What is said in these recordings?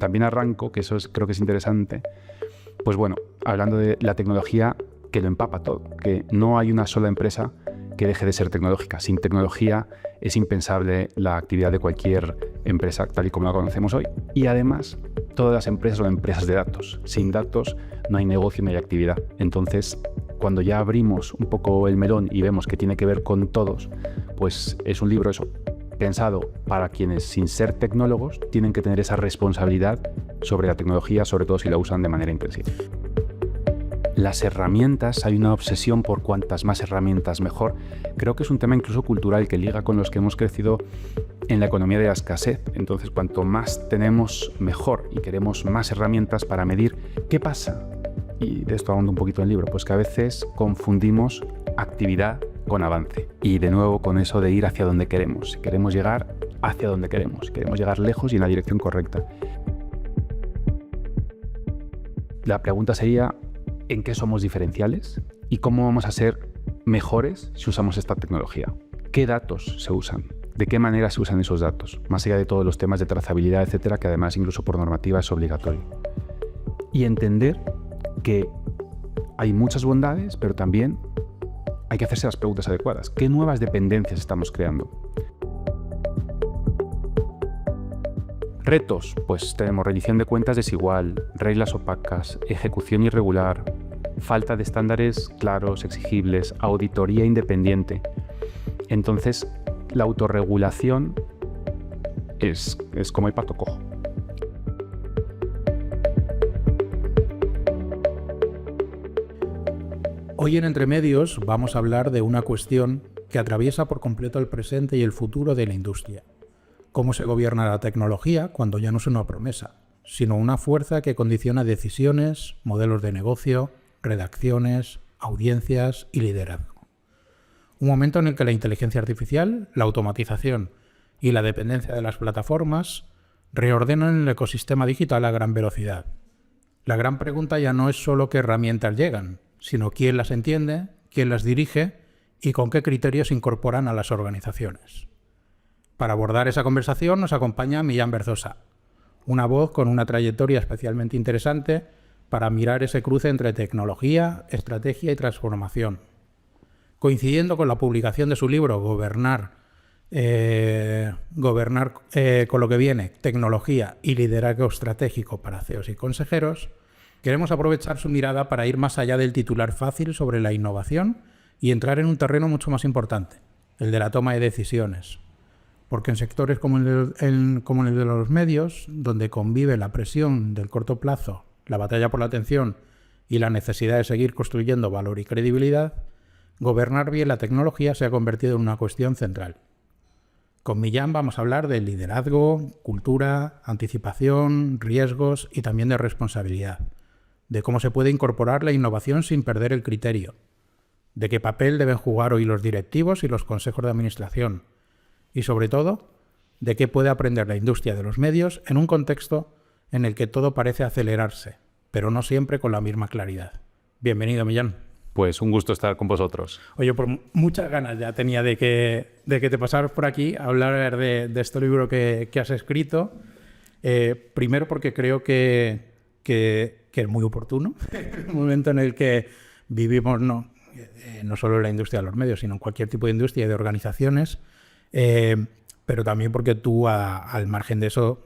también arranco, que eso creo que es interesante, pues bueno, hablando de la tecnología que lo empapa todo, que no hay una sola empresa que deje de ser tecnológica. Sin tecnología es impensable la actividad de cualquier empresa tal y como la conocemos hoy. Y además, todas las empresas son empresas de datos. Sin datos no hay negocio, no hay actividad. Entonces, cuando ya abrimos un poco el melón y vemos que tiene que ver con todos, pues es un libro eso, pensado para quienes, sin ser tecnólogos, tienen que tener esa responsabilidad sobre la tecnología, sobre todo si la usan de manera intensiva. Las herramientas, hay una obsesión por cuantas más herramientas mejor. Creo que es un tema incluso cultural que liga con los que hemos crecido en la economía de la escasez. Entonces, cuanto más tenemos, mejor, y queremos más herramientas para medir. ¿Qué pasa? Y de esto hablando un poquito en el libro, pues que a veces confundimos actividad con avance. Y de nuevo con eso de ir hacia donde queremos. Queremos llegar hacia donde queremos. Queremos llegar lejos y en la dirección correcta. La pregunta sería, ¿en qué somos diferenciales? ¿Y cómo vamos a ser mejores si usamos esta tecnología? ¿Qué datos se usan? ¿De qué manera se usan esos datos? Más allá de todos los temas de trazabilidad, etcétera, que además incluso por normativa es obligatorio. Y entender que hay muchas bondades, pero también hay que hacerse las preguntas adecuadas. ¿Qué nuevas dependencias estamos creando? Retos, pues tenemos rendición de cuentas desigual, reglas opacas, ejecución irregular, falta de estándares claros, exigibles, auditoría independiente. Entonces, la autorregulación es como el pato cojo. Hoy en Entre Medios vamos a hablar de una cuestión que atraviesa por completo el presente y el futuro de la industria. Cómo se gobierna la tecnología cuando ya no es una promesa, sino una fuerza que condiciona decisiones, modelos de negocio, redacciones, audiencias y liderazgo. Un momento en el que la inteligencia artificial, la automatización y la dependencia de las plataformas reordenan el ecosistema digital a gran velocidad. La gran pregunta ya no es solo qué herramientas llegan, sino quién las entiende, quién las dirige y con qué criterios incorporan a las organizaciones. Para abordar esa conversación nos acompaña Millán Berzosa, una voz con una trayectoria especialmente interesante para mirar ese cruce entre tecnología, estrategia y transformación. Coincidiendo con la publicación de su libro Gobernar con lo que viene, tecnología y liderazgo estratégico para CEOs y consejeros, queremos aprovechar su mirada para ir más allá del titular fácil sobre la innovación y entrar en un terreno mucho más importante, el de la toma de decisiones. Porque en sectores como el de los medios, donde convive la presión del corto plazo, la batalla por la atención y la necesidad de seguir construyendo valor y credibilidad, gobernar bien la tecnología se ha convertido en una cuestión central. Con Millán vamos a hablar de liderazgo, cultura, anticipación, riesgos y también de responsabilidad, de cómo se puede incorporar la innovación sin perder el criterio, de qué papel deben jugar hoy los directivos y los consejos de administración, y sobre todo, de qué puede aprender la industria de los medios en un contexto en el que todo parece acelerarse, pero no siempre con la misma claridad. Bienvenido, Millán. Pues un gusto estar con vosotros. Oye, por muchas ganas ya tenía de que te pasaras por aquí a hablar de este libro que has escrito. Primero porque creo que es muy oportuno, en un momento en el que vivimos no solo en la industria de los medios, sino en cualquier tipo de industria y de organizaciones, pero también porque tú, al margen de eso,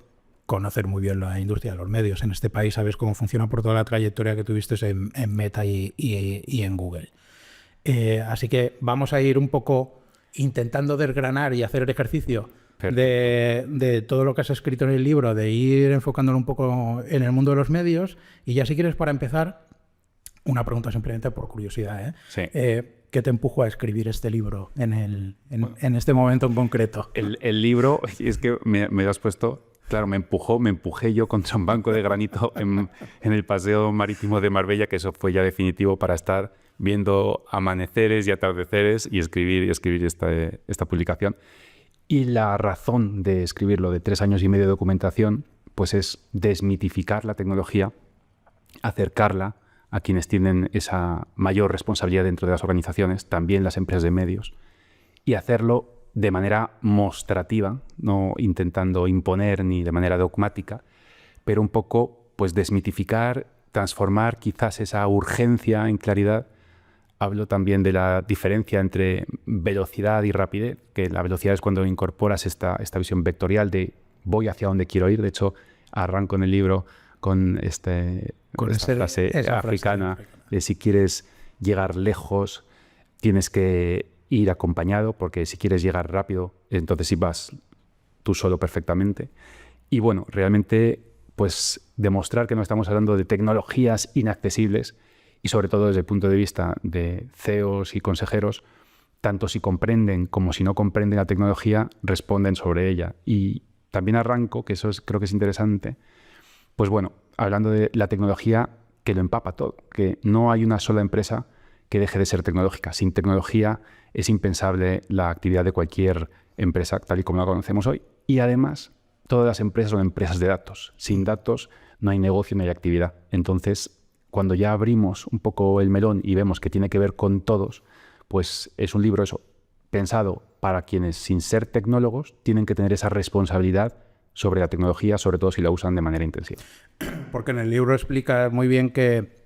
conoces muy bien la industria de los medios. En este país sabes cómo funciona por toda la trayectoria que tuviste en Meta y en Google. Así que vamos a ir un poco intentando desgranar y hacer el ejercicio de todo lo que has escrito en el libro, de ir enfocándolo un poco en el mundo de los medios. Y ya si quieres, para empezar, una pregunta simplemente por curiosidad, Sí. ¿Qué te empujó a escribir este libro en este momento en concreto? El libro, es que me lo has puesto, claro, me empujé yo contra un banco de granito en el paseo marítimo de Marbella, que eso fue ya definitivo para estar viendo amaneceres y atardeceres y escribir esta publicación. Y la razón de escribirlo, de 3 años y medio de documentación, pues es desmitificar la tecnología, acercarla a quienes tienen esa mayor responsabilidad dentro de las organizaciones, también las empresas de medios, y hacerlo de manera mostrativa, no intentando imponer ni de manera dogmática, pero un poco pues desmitificar, transformar quizás esa urgencia en claridad. Hablo también de la diferencia entre velocidad y rapidez, que la velocidad es cuando incorporas esta visión vectorial de voy hacia donde quiero ir. De hecho, arranco en el libro con esta frase africana de si quieres llegar lejos, tienes que ir acompañado, porque si quieres llegar rápido, entonces sí vas tú solo perfectamente. Y bueno, realmente pues demostrar que no estamos hablando de tecnologías inaccesibles y sobre todo desde el punto de vista de CEOs y consejeros, tanto si comprenden como si no comprenden la tecnología, responden sobre ella. Y también arranco, que eso creo que es interesante, pues bueno, hablando de la tecnología que lo empapa todo, que no hay una sola empresa que deje de ser tecnológica. Sin tecnología es impensable la actividad de cualquier empresa tal y como la conocemos hoy. Y además, todas las empresas son empresas de datos. Sin datos no hay negocio, no hay actividad. Entonces, cuando ya abrimos un poco el melón y vemos que tiene que ver con todos, pues es un libro pensado para quienes, sin ser tecnólogos, tienen que tener esa responsabilidad sobre la tecnología, sobre todo si la usan de manera intensiva. Porque en el libro explica muy bien que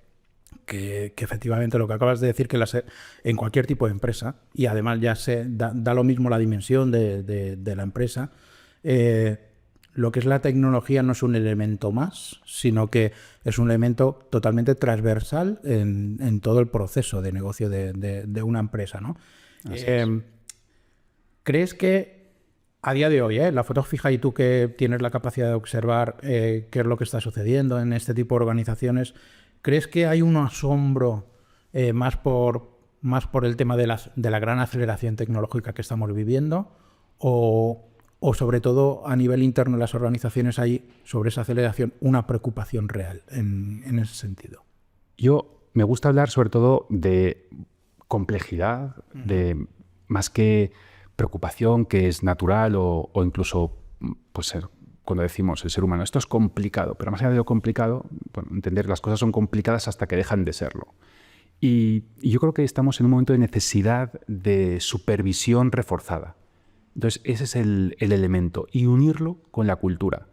efectivamente lo que acabas de decir, que en cualquier tipo de empresa, y además ya da lo mismo la dimensión de la empresa, lo que es la tecnología no es un elemento más, sino que es un elemento totalmente transversal en todo el proceso de negocio de una empresa, ¿no? ¿Crees que a día de hoy, la foto fija y tú que tienes la capacidad de observar qué es lo que está sucediendo en este tipo de organizaciones, ¿crees que hay un asombro más por el tema de la gran aceleración tecnológica que estamos viviendo? ¿O sobre todo a nivel interno de las organizaciones hay sobre esa aceleración una preocupación real en ese sentido? Me gusta hablar sobre todo de complejidad, de más que preocupación, que es natural o incluso pues, cuando decimos el ser humano, esto es complicado, pero más allá de lo complicado, bueno, entender las cosas son complicadas hasta que dejan de serlo. Y yo creo que estamos en un momento de necesidad de supervisión reforzada. Entonces, ese es el elemento. Y unirlo con la cultura.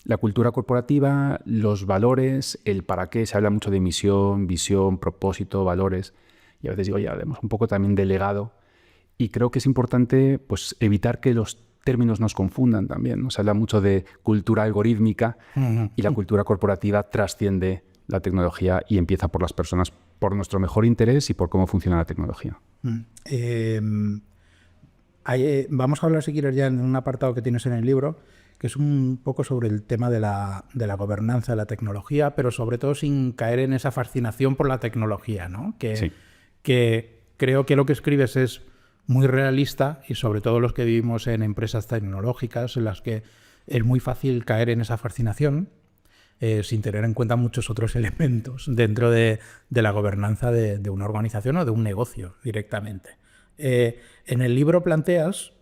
La cultura corporativa, los valores, el para qué. Se habla mucho de misión, visión, propósito, valores. Y a veces digo, ya hablemos un poco también de legado. Y creo que es importante pues, evitar que los términos nos confundan también, ¿no? Se habla mucho de cultura algorítmica y la cultura corporativa trasciende la tecnología y empieza por las personas, por nuestro mejor interés y por cómo funciona la tecnología. Vamos a hablar, si quieres, ya en un apartado que tienes en el libro, que es un poco sobre el tema de la gobernanza de la tecnología, pero sobre todo sin caer en esa fascinación por la tecnología, ¿no? Que creo que lo que escribes es muy realista y sobre todo los que vivimos en empresas tecnológicas en las que es muy fácil caer en esa fascinación sin tener en cuenta muchos otros elementos dentro de la gobernanza de una organización o de un negocio directamente. En el libro planteas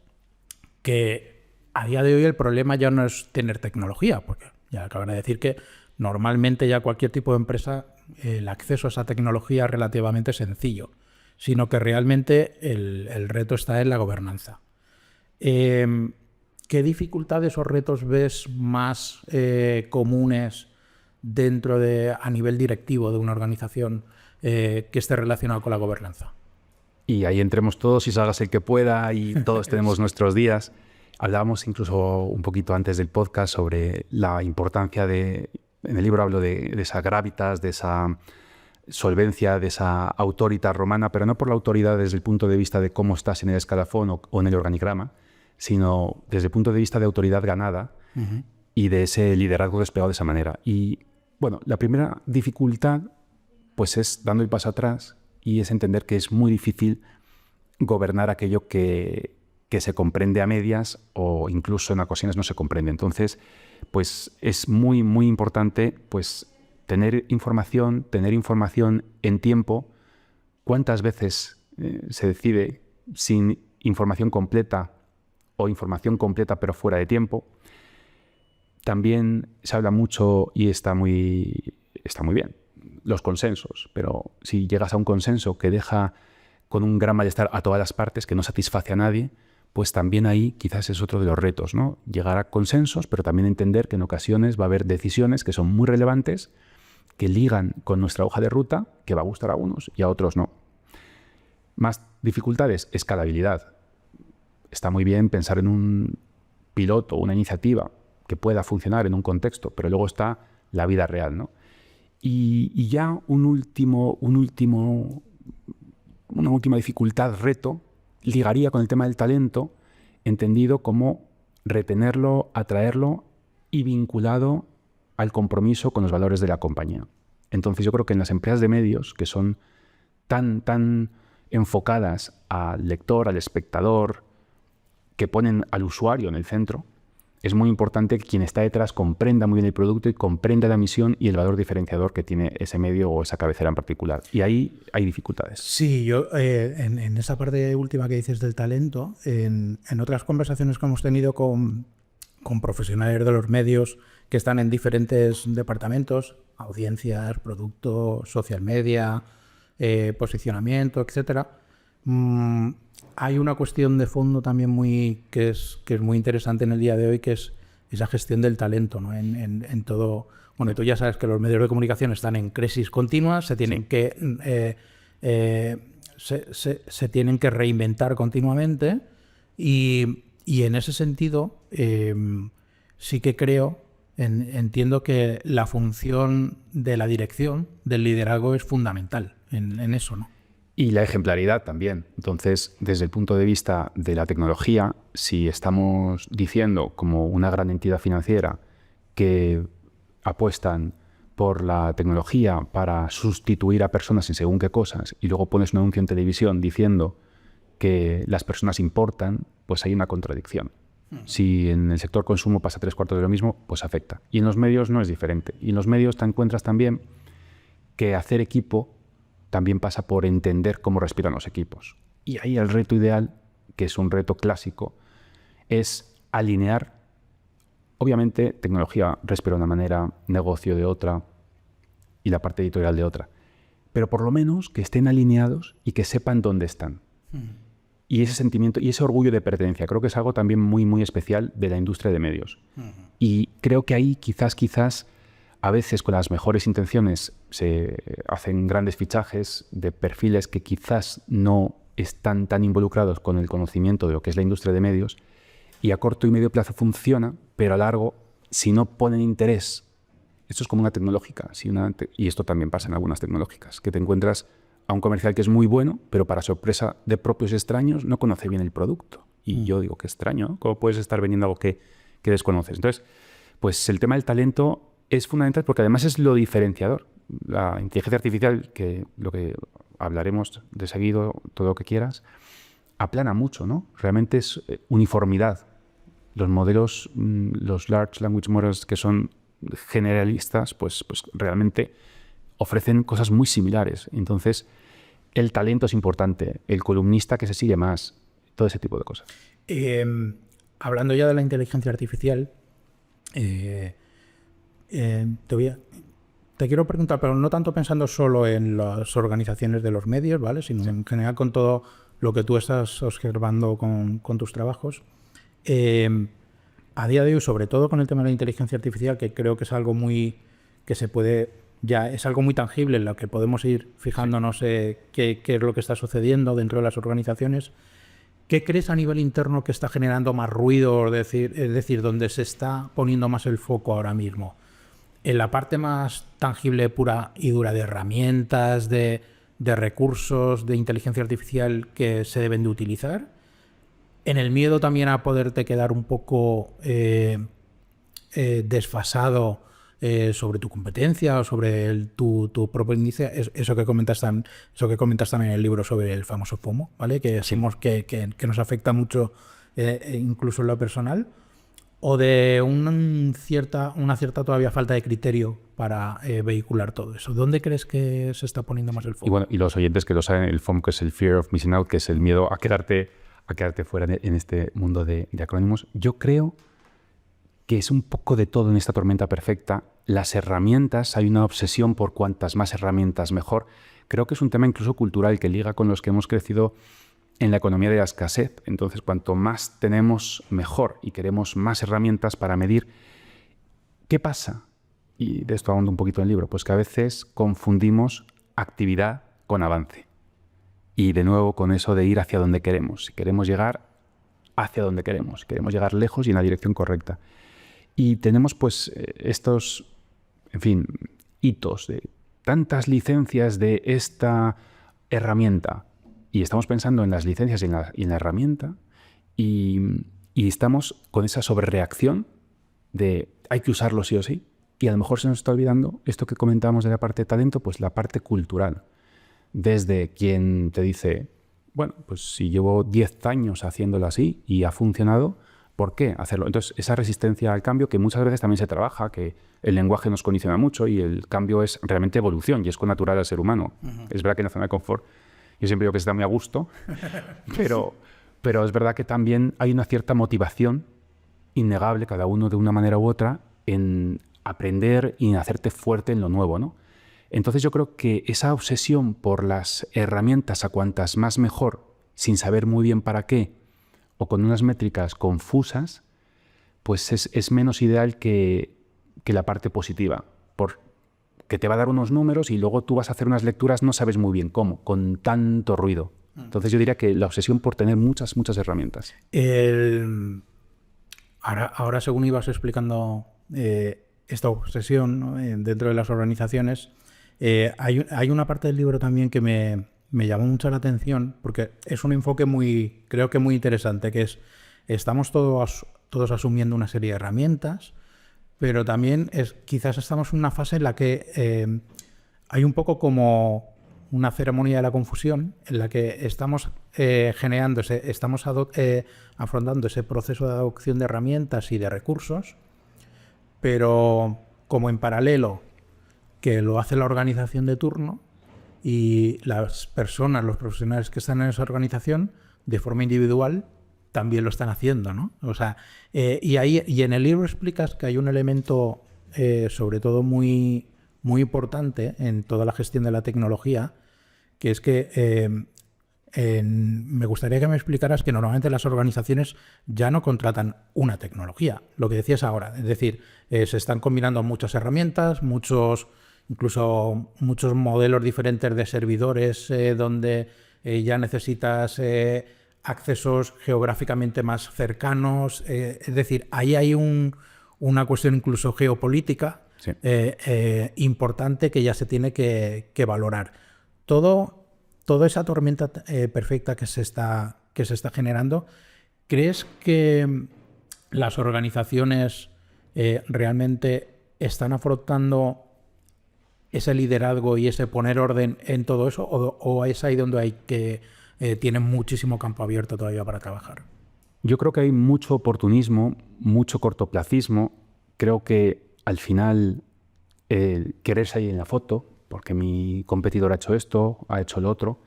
que a día de hoy el problema ya no es tener tecnología, porque ya acaban de decir que normalmente ya cualquier tipo de empresa el acceso a esa tecnología es relativamente sencillo, sino que realmente el reto está en la gobernanza. ¿Qué dificultades o retos ves más comunes a nivel directivo de una organización que esté relacionado con la gobernanza? Y ahí entremos todos y salgas el que pueda y todos tenemos nuestros días. Hablábamos incluso un poquito antes del podcast sobre la importancia en el libro hablo de esa gravitas, de esa solvencia, de esa autoridad romana, pero no por la autoridad desde el punto de vista de cómo estás en el escalafón o en el organigrama, sino desde el punto de vista de autoridad ganada y de ese liderazgo desplegado de esa manera. Y bueno, la primera dificultad pues es dando el paso atrás y es entender que es muy difícil gobernar aquello que se comprende a medias o incluso en ocasiones no se comprende. Entonces, pues es muy, muy importante pues tener información en tiempo. ¿Cuántas veces se decide sin información completa o información completa pero fuera de tiempo? También se habla mucho y está muy bien, los consensos, pero si llegas a un consenso que deja con un gran malestar a todas las partes, que no satisface a nadie, pues también ahí quizás es otro de los retos, ¿no? Llegar a consensos, pero también entender que en ocasiones va a haber decisiones que son muy relevantes, que ligan con nuestra hoja de ruta, que va a gustar a unos y a otros no. Más dificultades, escalabilidad. Está muy bien pensar en un piloto, una iniciativa que pueda funcionar en un contexto, pero luego está la vida real, ¿no? Y ya una última dificultad, reto, ligaría con el tema del talento, entendido como retenerlo, atraerlo y vinculado al compromiso con los valores de la compañía. Entonces yo creo que en las empresas de medios, que son tan enfocadas al lector, al espectador, que ponen al usuario en el centro, es muy importante que quien está detrás comprenda muy bien el producto y comprenda la misión y el valor diferenciador que tiene ese medio o esa cabecera en particular. Y ahí hay dificultades. Sí, yo en esa parte última que dices del talento, en otras conversaciones que hemos tenido con profesionales de los medios que están en diferentes departamentos, audiencias, producto, social media, posicionamiento, etcétera, hay una cuestión de fondo también que es muy interesante en el día de hoy, que es esa gestión del talento, ¿no? En todo. Bueno, tú ya sabes que los medios de comunicación están en crisis continua, se tienen que se tienen que reinventar continuamente y en ese sentido sí que entiendo que la función de la dirección, del liderazgo, es fundamental en eso, ¿no? Y la ejemplaridad también. Entonces, desde el punto de vista de la tecnología, si estamos diciendo como una gran entidad financiera que apuestan por la tecnología para sustituir a personas en según qué cosas y luego pones un anuncio en televisión diciendo que las personas importan, pues hay una contradicción. Si en el sector consumo pasa 3/4 de lo mismo, pues afecta. Y en los medios no es diferente. Y en los medios te encuentras también que hacer equipo también pasa por entender cómo respiran los equipos. Y ahí el reto ideal, que es un reto clásico, es alinear. Obviamente, tecnología respira de una manera, negocio de otra y la parte editorial de otra. Pero por lo menos que estén alineados y que sepan dónde están. Y ese sentimiento y ese orgullo de pertenencia, creo que es algo también muy, muy especial de la industria de medios. Y creo que ahí quizás a veces con las mejores intenciones se hacen grandes fichajes de perfiles que quizás no están tan involucrados con el conocimiento de lo que es la industria de medios, y a corto y medio plazo funciona, pero a largo, si no ponen interés, esto es como una tecnológica, y esto también pasa en algunas tecnológicas, que te encuentras a un comercial que es muy bueno, pero para sorpresa de propios extraños no conoce bien el producto. Y yo digo, qué extraño, ¿no? ¿Cómo puedes estar vendiendo algo que desconoces? Entonces, pues el tema del talento es fundamental porque además es lo diferenciador. La inteligencia artificial, que lo que hablaremos de seguido, todo lo que quieras, aplana mucho, ¿no? Realmente es uniformidad. Los modelos, los Large Language Models que son generalistas, pues realmente ofrecen cosas muy similares. Entonces, el talento es importante, el columnista que se sigue más, todo ese tipo de cosas. Hablando ya de la inteligencia artificial, te quiero preguntar, pero no tanto pensando solo en las organizaciones de los medios, ¿vale? Sino en general con todo lo que tú estás observando con tus trabajos. A día de hoy, sobre todo con el tema de la inteligencia artificial, que creo que es algo muy que se puede, ya es algo muy tangible en lo que podemos ir fijándonos qué es lo que está sucediendo dentro de las organizaciones. ¿Qué crees a nivel interno que está generando más ruido? Es decir, donde se está poniendo más el foco ahora mismo. En la parte más tangible, pura y dura de herramientas, de recursos, de inteligencia artificial que se deben de utilizar. En el miedo también a poderte quedar un poco desfasado sobre tu competencia o sobre tu propio índice. Eso que comentas también en el libro sobre el famoso FOMO, ¿vale? Que decimos que nos afecta mucho incluso en lo personal. O de una cierta todavía falta de criterio para vehicular todo eso. ¿Dónde crees que se está poniendo más el foco? Y bueno, y los oyentes que lo saben, el FOMO, que es el Fear of Missing Out, que es el miedo a quedarte fuera en este mundo de acrónimos. Yo creo que es un poco de todo en esta tormenta perfecta. Las herramientas, hay una obsesión por cuantas más herramientas mejor. Creo que es un tema incluso cultural que liga con los que hemos crecido en la economía de la escasez. Entonces, cuanto más tenemos, mejor, y queremos más herramientas para medir. ¿Qué pasa? Y de esto ahondo un poquito en el libro, pues que a veces confundimos actividad con avance. Y de nuevo con eso de ir hacia donde queremos. Si queremos llegar hacia donde queremos llegar lejos y en la dirección correcta. Y tenemos pues estos, en fin, hitos de tantas licencias de esta herramienta. Y estamos pensando en las licencias y en la herramienta y estamos con esa sobrereacción de hay que usarlo sí o sí. Y a lo mejor se nos está olvidando esto que comentábamos de la parte de talento, pues la parte cultural. Desde quien te dice, bueno, pues si llevo 10 años haciéndolo así y ha funcionado, ¿por qué hacerlo? Entonces, esa resistencia al cambio que muchas veces también se trabaja, que el lenguaje nos condiciona mucho y el cambio es realmente evolución y es natural al ser humano. Es verdad que en la zona de confort yo siempre digo que se está muy a gusto, pero es verdad que también hay una cierta motivación innegable, cada uno de una manera u otra, en aprender y en hacerte fuerte en lo nuevo, ¿no? Entonces yo creo que esa obsesión por las herramientas a cuantas más mejor, sin saber muy bien para qué, o con unas métricas confusas, pues es menos ideal que la parte positiva, porque te va a dar unos números y luego tú vas a hacer unas lecturas, no sabes muy bien cómo, con tanto ruido. Entonces yo diría que la obsesión por tener muchas herramientas. Ahora, según ibas explicando esta obsesión, ¿no? Dentro de las organizaciones, hay una parte del libro también que me llamó mucho la atención, porque es un enfoque creo que muy interesante, que es, estamos todos asumiendo una serie de herramientas, pero también quizás estamos en una fase en la que hay un poco como una ceremonia de la confusión, en la que estamos afrontando ese proceso de adopción de herramientas y de recursos, pero como en paralelo que lo hace la organización de turno y las personas, los profesionales que están en esa organización, de forma individual, también lo están haciendo, ¿no? O sea, y en el libro explicas que hay un elemento, sobre todo muy, muy importante en toda la gestión de la tecnología, que es que me gustaría que me explicaras que normalmente las organizaciones ya no contratan una tecnología, lo que decías ahora, es decir, se están combinando muchas herramientas, incluso muchos modelos diferentes de servidores donde ya necesitas accesos geográficamente más cercanos. Es decir, ahí hay una cuestión incluso geopolítica Sí. importante que ya se tiene que valorar. Toda esa tormenta perfecta que se está generando, ¿crees que las organizaciones realmente están afrontando ese liderazgo y ese poner orden en todo eso, o es ahí donde tienen muchísimo campo abierto todavía para trabajar? Yo creo que hay mucho oportunismo, mucho cortoplacismo. Creo que al final querer salir en la foto, porque mi competidor ha hecho esto, ha hecho lo otro.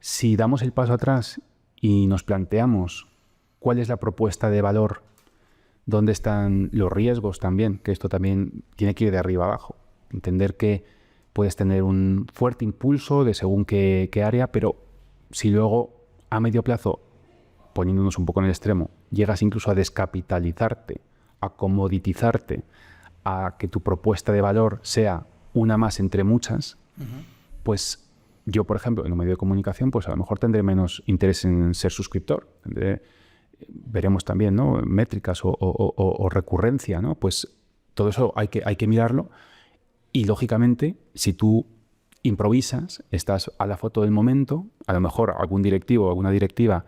Si damos el paso atrás y nos planteamos cuál es la propuesta de valor, dónde están los riesgos también, que esto también tiene que ir de arriba abajo. Entender que puedes tener un fuerte impulso de según qué área, pero si luego a medio plazo, poniéndonos un poco en el extremo, llegas incluso a descapitalizarte, a comoditizarte, a que tu propuesta de valor sea una más entre muchas, pues yo, por ejemplo, en un medio de comunicación, pues a lo mejor tendré menos interés en ser suscriptor. Veremos también, ¿no?, métricas o recurrencia, ¿no? Pues todo eso hay que mirarlo. Y, lógicamente, si tú improvisas, estás a la foto del momento, a lo mejor algún directivo o alguna directiva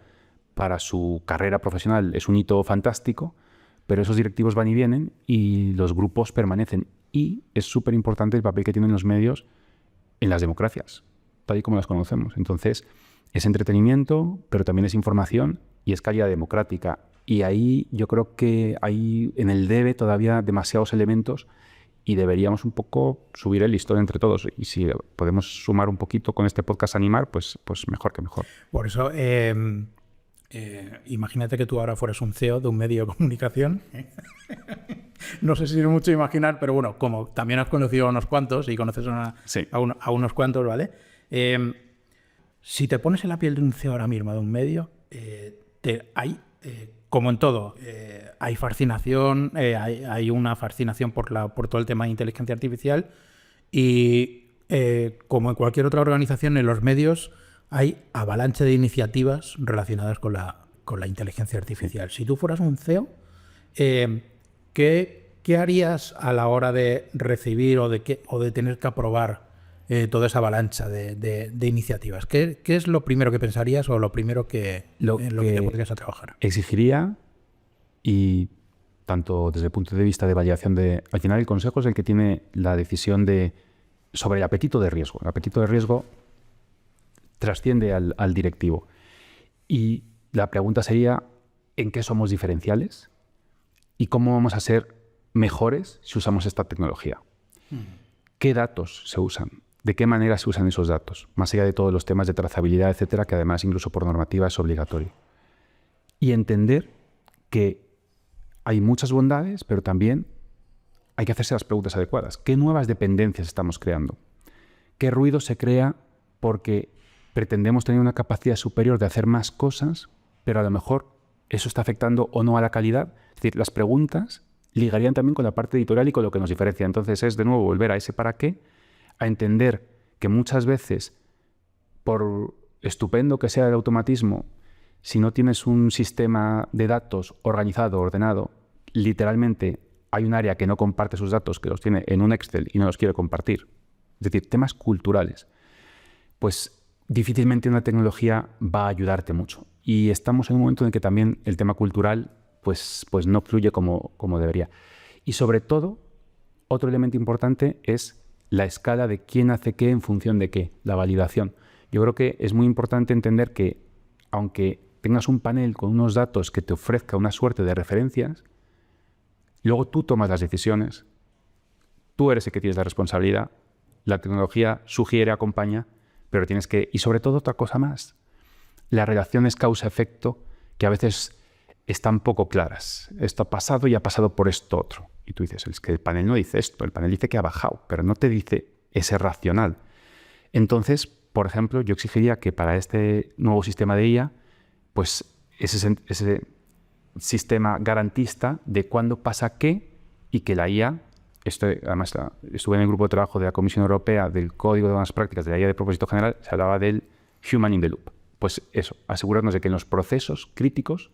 para su carrera profesional es un hito fantástico, pero esos directivos van y vienen y los grupos permanecen. Y es súper importante el papel que tienen los medios en las democracias, tal y como las conocemos. Entonces, es entretenimiento, pero también es información y es calidad democrática. Y ahí yo creo que hay en el debe todavía demasiados elementos y deberíamos un poco subir el listón entre todos. Y si podemos sumar un poquito con este podcast animar, pues mejor que mejor. Por eso, imagínate que tú ahora fueras un CEO de un medio de comunicación. No sé si es mucho imaginar, pero bueno, como también has conocido a unos cuantos y conoces a unos cuantos, ¿vale? Si te pones en la piel de un CEO ahora mismo, de un medio, como en todo, hay fascinación, hay una fascinación por todo el tema de inteligencia artificial y como en cualquier otra organización, en los medios hay avalancha de iniciativas relacionadas con la inteligencia artificial. Si tú fueras un CEO, ¿qué harías a la hora de recibir o de tener que aprobar toda esa avalancha de iniciativas? ¿Qué es lo primero que pensarías o lo primero en lo que te podrías a trabajar? Exigiría, y tanto desde el punto de vista de validación al final el consejo es el que tiene la decisión sobre el apetito de riesgo. El apetito de riesgo trasciende al directivo. Y la pregunta sería, ¿en qué somos diferenciales? ¿Y cómo vamos a ser mejores si usamos esta tecnología? ¿Qué datos se usan? ¿De qué manera se usan esos datos? Más allá de todos los temas de trazabilidad, etcétera, que además incluso por normativa es obligatorio. Y entender que hay muchas bondades, pero también hay que hacerse las preguntas adecuadas. ¿Qué nuevas dependencias estamos creando? ¿Qué ruido se crea porque pretendemos tener una capacidad superior de hacer más cosas, pero a lo mejor eso está afectando o no a la calidad? Es decir, las preguntas ligarían también con la parte editorial y con lo que nos diferencia. Entonces es de nuevo volver a ese para qué, a entender que muchas veces, por estupendo que sea el automatismo, si no tienes un sistema de datos organizado, ordenado, literalmente hay un área que no comparte sus datos, que los tiene en un Excel y no los quiere compartir. Es decir, temas culturales. Pues difícilmente una tecnología va a ayudarte mucho. Y estamos en un momento en que también el tema cultural pues no fluye como debería. Y sobre todo, otro elemento importante es la escala de quién hace qué en función de qué, la validación. Yo creo que es muy importante entender que, aunque tengas un panel con unos datos que te ofrezca una suerte de referencias, luego tú tomas las decisiones, tú eres el que tienes la responsabilidad, la tecnología sugiere, acompaña, pero tienes que... Y sobre todo otra cosa más, las relaciones causa-efecto que a veces están poco claras. Esto ha pasado y ha pasado por esto otro. Y tú dices, es que el panel no dice esto, el panel dice que ha bajado, pero no te dice ese racional. Entonces, por ejemplo, yo exigiría que para este nuevo sistema de IA, pues ese sistema garantista de cuándo pasa qué y que la IA, además estuve en el grupo de trabajo de la Comisión Europea del Código de Buenas Prácticas de la IA de propósito general, se hablaba del human in the loop. Pues eso, asegurarnos de que en los procesos críticos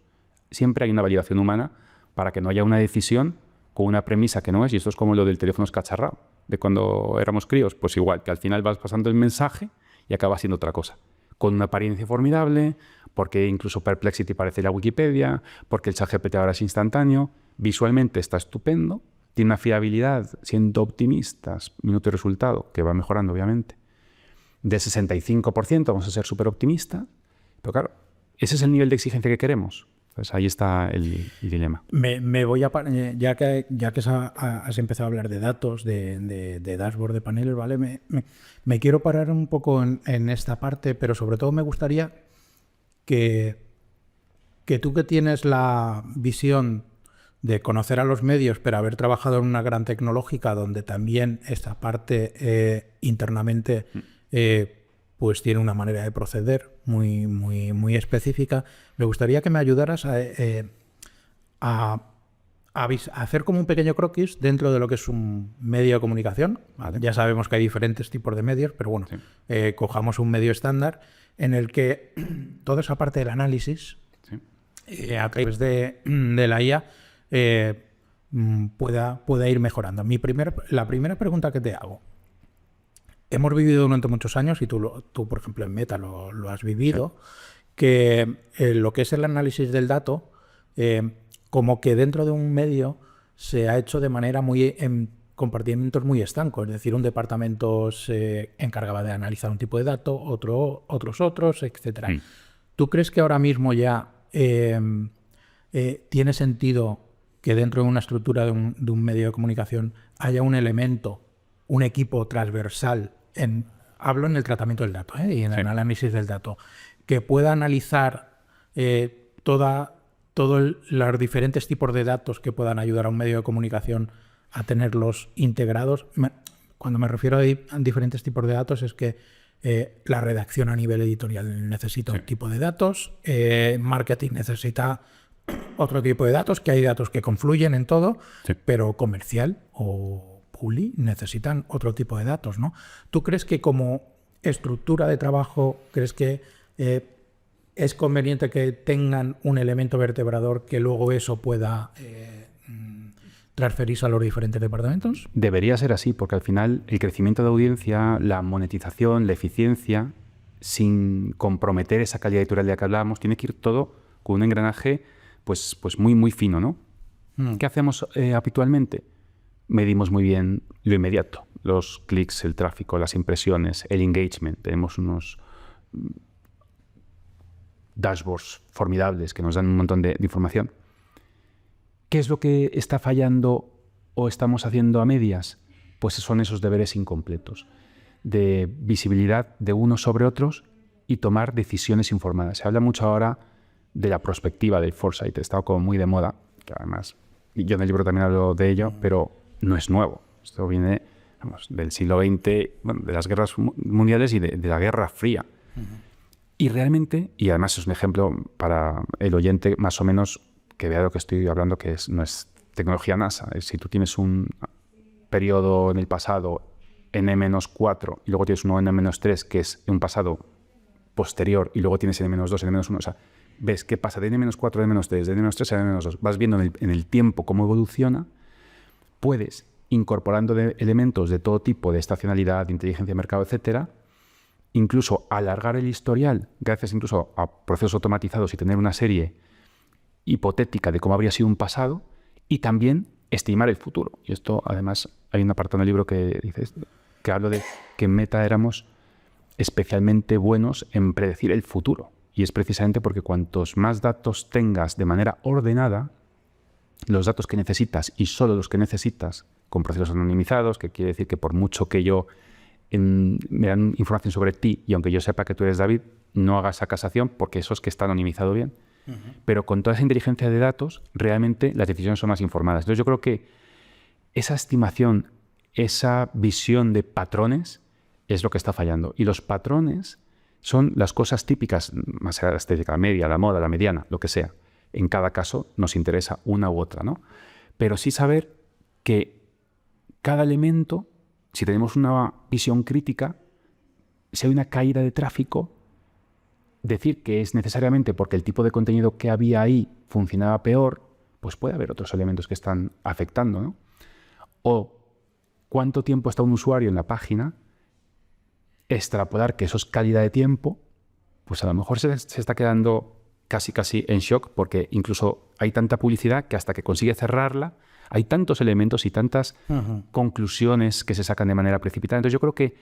siempre hay una validación humana para que no haya una decisión con una premisa que no es, y esto es como lo del teléfono escacharrado, de cuando éramos críos, pues igual, que al final vas pasando el mensaje y acaba siendo otra cosa. Con una apariencia formidable, porque incluso Perplexity parece la Wikipedia, porque el ChatGPT ahora es instantáneo, visualmente está estupendo, tiene una fiabilidad, siendo optimistas, minuto y resultado, que va mejorando obviamente, de 65%, vamos a ser súper optimistas, pero claro, ese es el nivel de exigencia que queremos. Pues ahí está el dilema. Me voy a ya que has empezado a hablar de datos, de dashboard, de paneles, ¿vale? Me quiero parar un poco en esta parte, pero sobre todo me gustaría que tú, que tienes la visión de conocer a los medios, pero haber trabajado en una gran tecnológica donde también esta parte internamente pues tiene una manera de proceder muy específica. Me gustaría que me ayudaras a hacer como un pequeño croquis dentro de lo que es un medio de comunicación. Vale. Ya sabemos que hay diferentes tipos de medios, pero bueno, sí. Cojamos un medio estándar en el que toda esa parte del análisis, sí, a través de la IA, pueda ir mejorando. La primera pregunta que te hago: hemos vivido durante muchos años, y tú por ejemplo, en Meta lo has vivido, sí, que lo que es el análisis del dato, como que dentro de un medio se ha hecho de manera en compartimentos muy estancos. Es decir, un departamento se encargaba de analizar un tipo de dato, otros, etc. Mm. ¿Tú crees que ahora mismo ya tiene sentido que dentro de una estructura de un medio de comunicación haya un elemento, un equipo transversal, hablo en el tratamiento del dato y en el análisis del dato, que pueda analizar todos los diferentes tipos de datos que puedan ayudar a un medio de comunicación a tenerlos integrados? Cuando me refiero a diferentes tipos de datos es que La redacción a nivel editorial necesita un tipo de datos, marketing necesita otro tipo de datos, que hay datos que confluyen en todo, pero comercial o publi necesitan otro tipo de datos, ¿no? ¿Tú crees que como estructura de trabajo, crees que es conveniente que tengan un elemento vertebrador que luego eso pueda transferirse a los diferentes departamentos? Debería ser así, porque al final el crecimiento de audiencia, la monetización, la eficiencia, sin comprometer esa calidad editorial de la que hablábamos, tiene que ir todo con un engranaje pues muy, muy fino, ¿no? ¿Qué hacemos habitualmente? Medimos muy bien lo inmediato, los clics, el tráfico, las impresiones, el engagement. Tenemos unos dashboards formidables que nos dan un montón de información. ¿Qué es lo que está fallando o estamos haciendo a medias? Pues son esos deberes incompletos de visibilidad de unos sobre otros y tomar decisiones informadas. Se habla mucho ahora de la prospectiva, del foresight. Está como muy de moda, que además yo en el libro también hablo de ello, pero no es nuevo. Esto viene del siglo XX, bueno, de las guerras mundiales y de la Guerra Fría. Y realmente, y además es un ejemplo para el oyente más o menos que vea lo que estoy hablando, que no es tecnología NASA. Si tú tienes un periodo en el pasado N-4 y luego tienes uno N-3 que es un pasado posterior y luego tienes N-2, N-1, o sea, ves qué pasa de N-4 a N-3, de N-3 a N-2, vas viendo en el tiempo cómo evoluciona, puedes, incorporando elementos de todo tipo, de estacionalidad, de inteligencia de mercado, etcétera, incluso alargar el historial, gracias incluso a procesos automatizados y tener una serie hipotética de cómo habría sido un pasado, y también estimar el futuro. Y esto, además, hay un apartado en el libro que dice que hablo de que en Meta éramos especialmente buenos en predecir el futuro. Y es precisamente porque cuantos más datos tengas de manera ordenada, los datos que necesitas y solo los que necesitas, con procesos anonimizados, que quiere decir que por mucho que me dan información sobre ti y aunque yo sepa que tú eres David, no hagas esa casación porque eso es que está anonimizado bien. Pero con toda esa inteligencia de datos, realmente las decisiones son más informadas. Entonces yo creo que esa estimación, esa visión de patrones es lo que está fallando. Y los patrones son las cosas típicas, más allá de la estética, la media, la moda, la mediana, lo que sea. En cada caso nos interesa una u otra, ¿no? Pero sí saber que cada elemento, si tenemos una visión crítica, si hay una caída de tráfico, decir que es necesariamente porque el tipo de contenido que había ahí funcionaba peor, pues puede haber otros elementos que están afectando, ¿no? O cuánto tiempo está un usuario en la página, extrapolar que eso es calidad de tiempo, pues a lo mejor se está quedando casi en shock porque incluso hay tanta publicidad que hasta que consigue cerrarla, hay tantos elementos y tantas conclusiones que se sacan de manera precipitada. Entonces yo creo que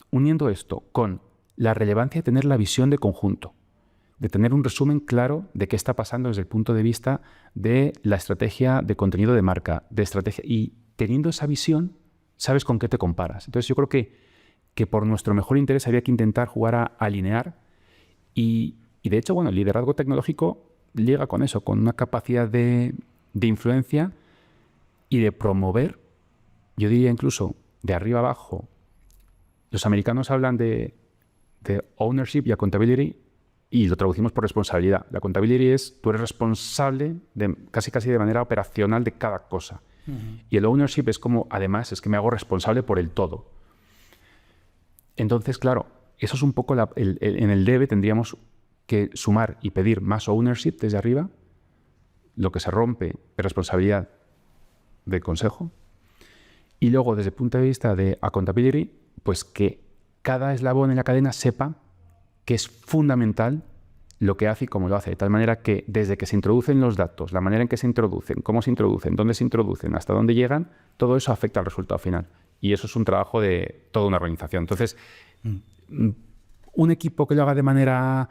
uniendo esto con la relevancia de tener la visión de conjunto, de tener un resumen claro de qué está pasando desde el punto de vista de la estrategia de contenido de marca, de estrategia, y teniendo esa visión, sabes con qué te comparas. Entonces yo creo que por nuestro mejor interés había que intentar jugar a alinear y de hecho, bueno, el liderazgo tecnológico llega con eso, con una capacidad de influencia y de promover, yo diría incluso de arriba abajo. Los americanos hablan de ownership y accountability y lo traducimos por responsabilidad. La accountability es tú eres responsable casi de manera operacional de cada cosa. Y el ownership es como, además, es que me hago responsable por el todo. Entonces, claro, eso es un poco en el debe tendríamos que sumar y pedir más ownership desde arriba, lo que se rompe es responsabilidad del consejo, y luego desde el punto de vista de accountability, pues que cada eslabón en la cadena sepa que es fundamental lo que hace y cómo lo hace, de tal manera que desde que se introducen los datos, la manera en que se introducen, cómo se introducen, dónde se introducen, hasta dónde llegan, todo eso afecta al resultado final. Y eso es un trabajo de toda una organización. Entonces, un equipo que lo haga de manera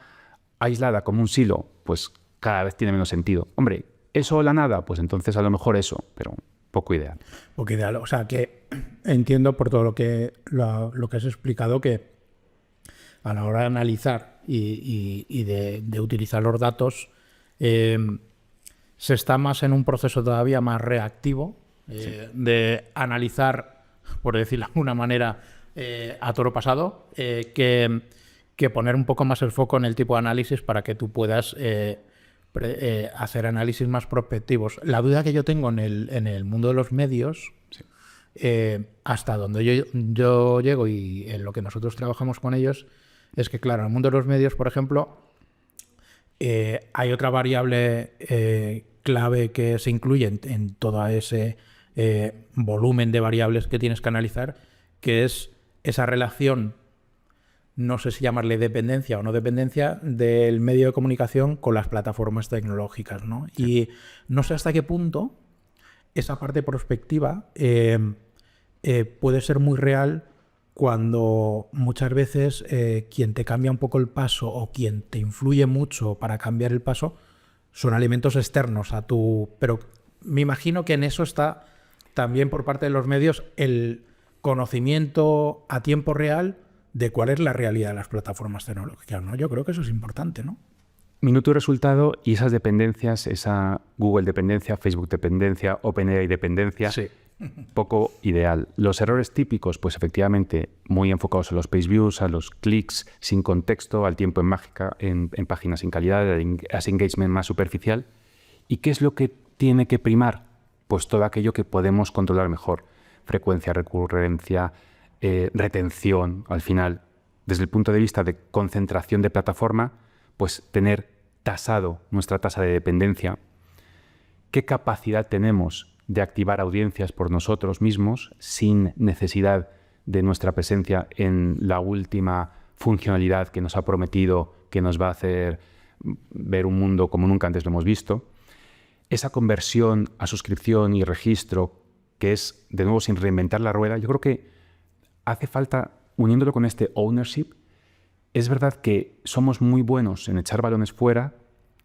aislada, como un silo, pues cada vez tiene menos sentido. Hombre, ¿eso o la nada? Pues entonces a lo mejor eso, pero poco ideal. Poco ideal. O sea, que entiendo por todo lo que has explicado que a la hora de analizar y de utilizar los datos, se está más en un proceso todavía más reactivo, de analizar, por decirlo de alguna manera, a toro pasado que poner un poco más el foco en el tipo de análisis para que tú puedas hacer análisis más prospectivos. La duda que yo tengo en el mundo de los medios, Sí. hasta donde yo llego y en lo que nosotros trabajamos con ellos, es que, claro, en el mundo de los medios, por ejemplo, hay otra variable clave que se incluye en todo ese volumen de variables que tienes que analizar, que es esa relación, no sé si llamarle dependencia o no dependencia, del medio de comunicación con las plataformas tecnológicas, ¿no? Sí. Y no sé hasta qué punto esa parte prospectiva puede ser muy real cuando muchas veces quien te cambia un poco el paso o quien te influye mucho para cambiar el paso son elementos externos a tu... Pero me imagino que en eso está también por parte de los medios el conocimiento a tiempo real de cuál es la realidad de las plataformas tecnológicas, ¿no? Yo creo que eso es importante, ¿no? Minuto y resultado, y esas dependencias, esa Google dependencia, Facebook dependencia, OpenAI dependencia, Sí. poco ideal. Los errores típicos, pues efectivamente, muy enfocados a los page views, a los clics sin contexto, al tiempo en mágica, en páginas sin calidad, a ese engagement más superficial. ¿Y qué es lo que tiene que primar? Pues todo aquello que podemos controlar mejor. Frecuencia, recurrencia, retención, al final, desde el punto de vista de concentración de plataforma, pues tener tasado nuestra tasa de dependencia, qué capacidad tenemos de activar audiencias por nosotros mismos sin necesidad de nuestra presencia en la última funcionalidad que nos ha prometido que nos va a hacer ver un mundo como nunca antes lo hemos visto. Esa conversión a suscripción y registro, que es, de nuevo, sin reinventar la rueda, yo creo que hace falta, uniéndolo con este ownership, es verdad que somos muy buenos en echar balones fuera,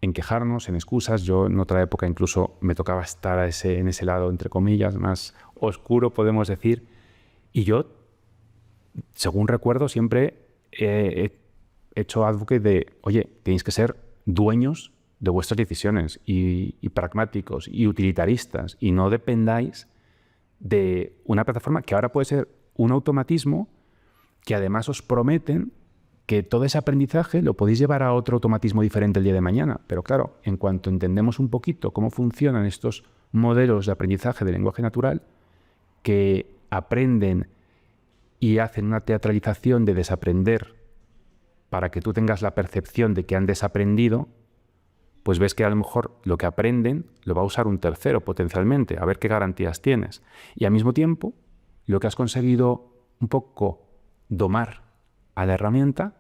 en quejarnos, en excusas. Yo en otra época incluso me tocaba estar en ese lado, entre comillas, más oscuro, podemos decir. Y yo, según recuerdo, siempre he hecho advocate de, oye, tenéis que ser dueños de vuestras decisiones y pragmáticos y utilitaristas, y no dependáis de una plataforma que ahora puede ser un automatismo que además os prometen que todo ese aprendizaje lo podéis llevar a otro automatismo diferente el día de mañana. Pero claro, en cuanto entendemos un poquito cómo funcionan estos modelos de aprendizaje de lenguaje natural, que aprenden y hacen una teatralización de desaprender para que tú tengas la percepción de que han desaprendido, pues ves que a lo mejor lo que aprenden lo va a usar un tercero potencialmente, a ver qué garantías tienes. Y al mismo tiempo, lo que has conseguido un poco domar a la herramienta,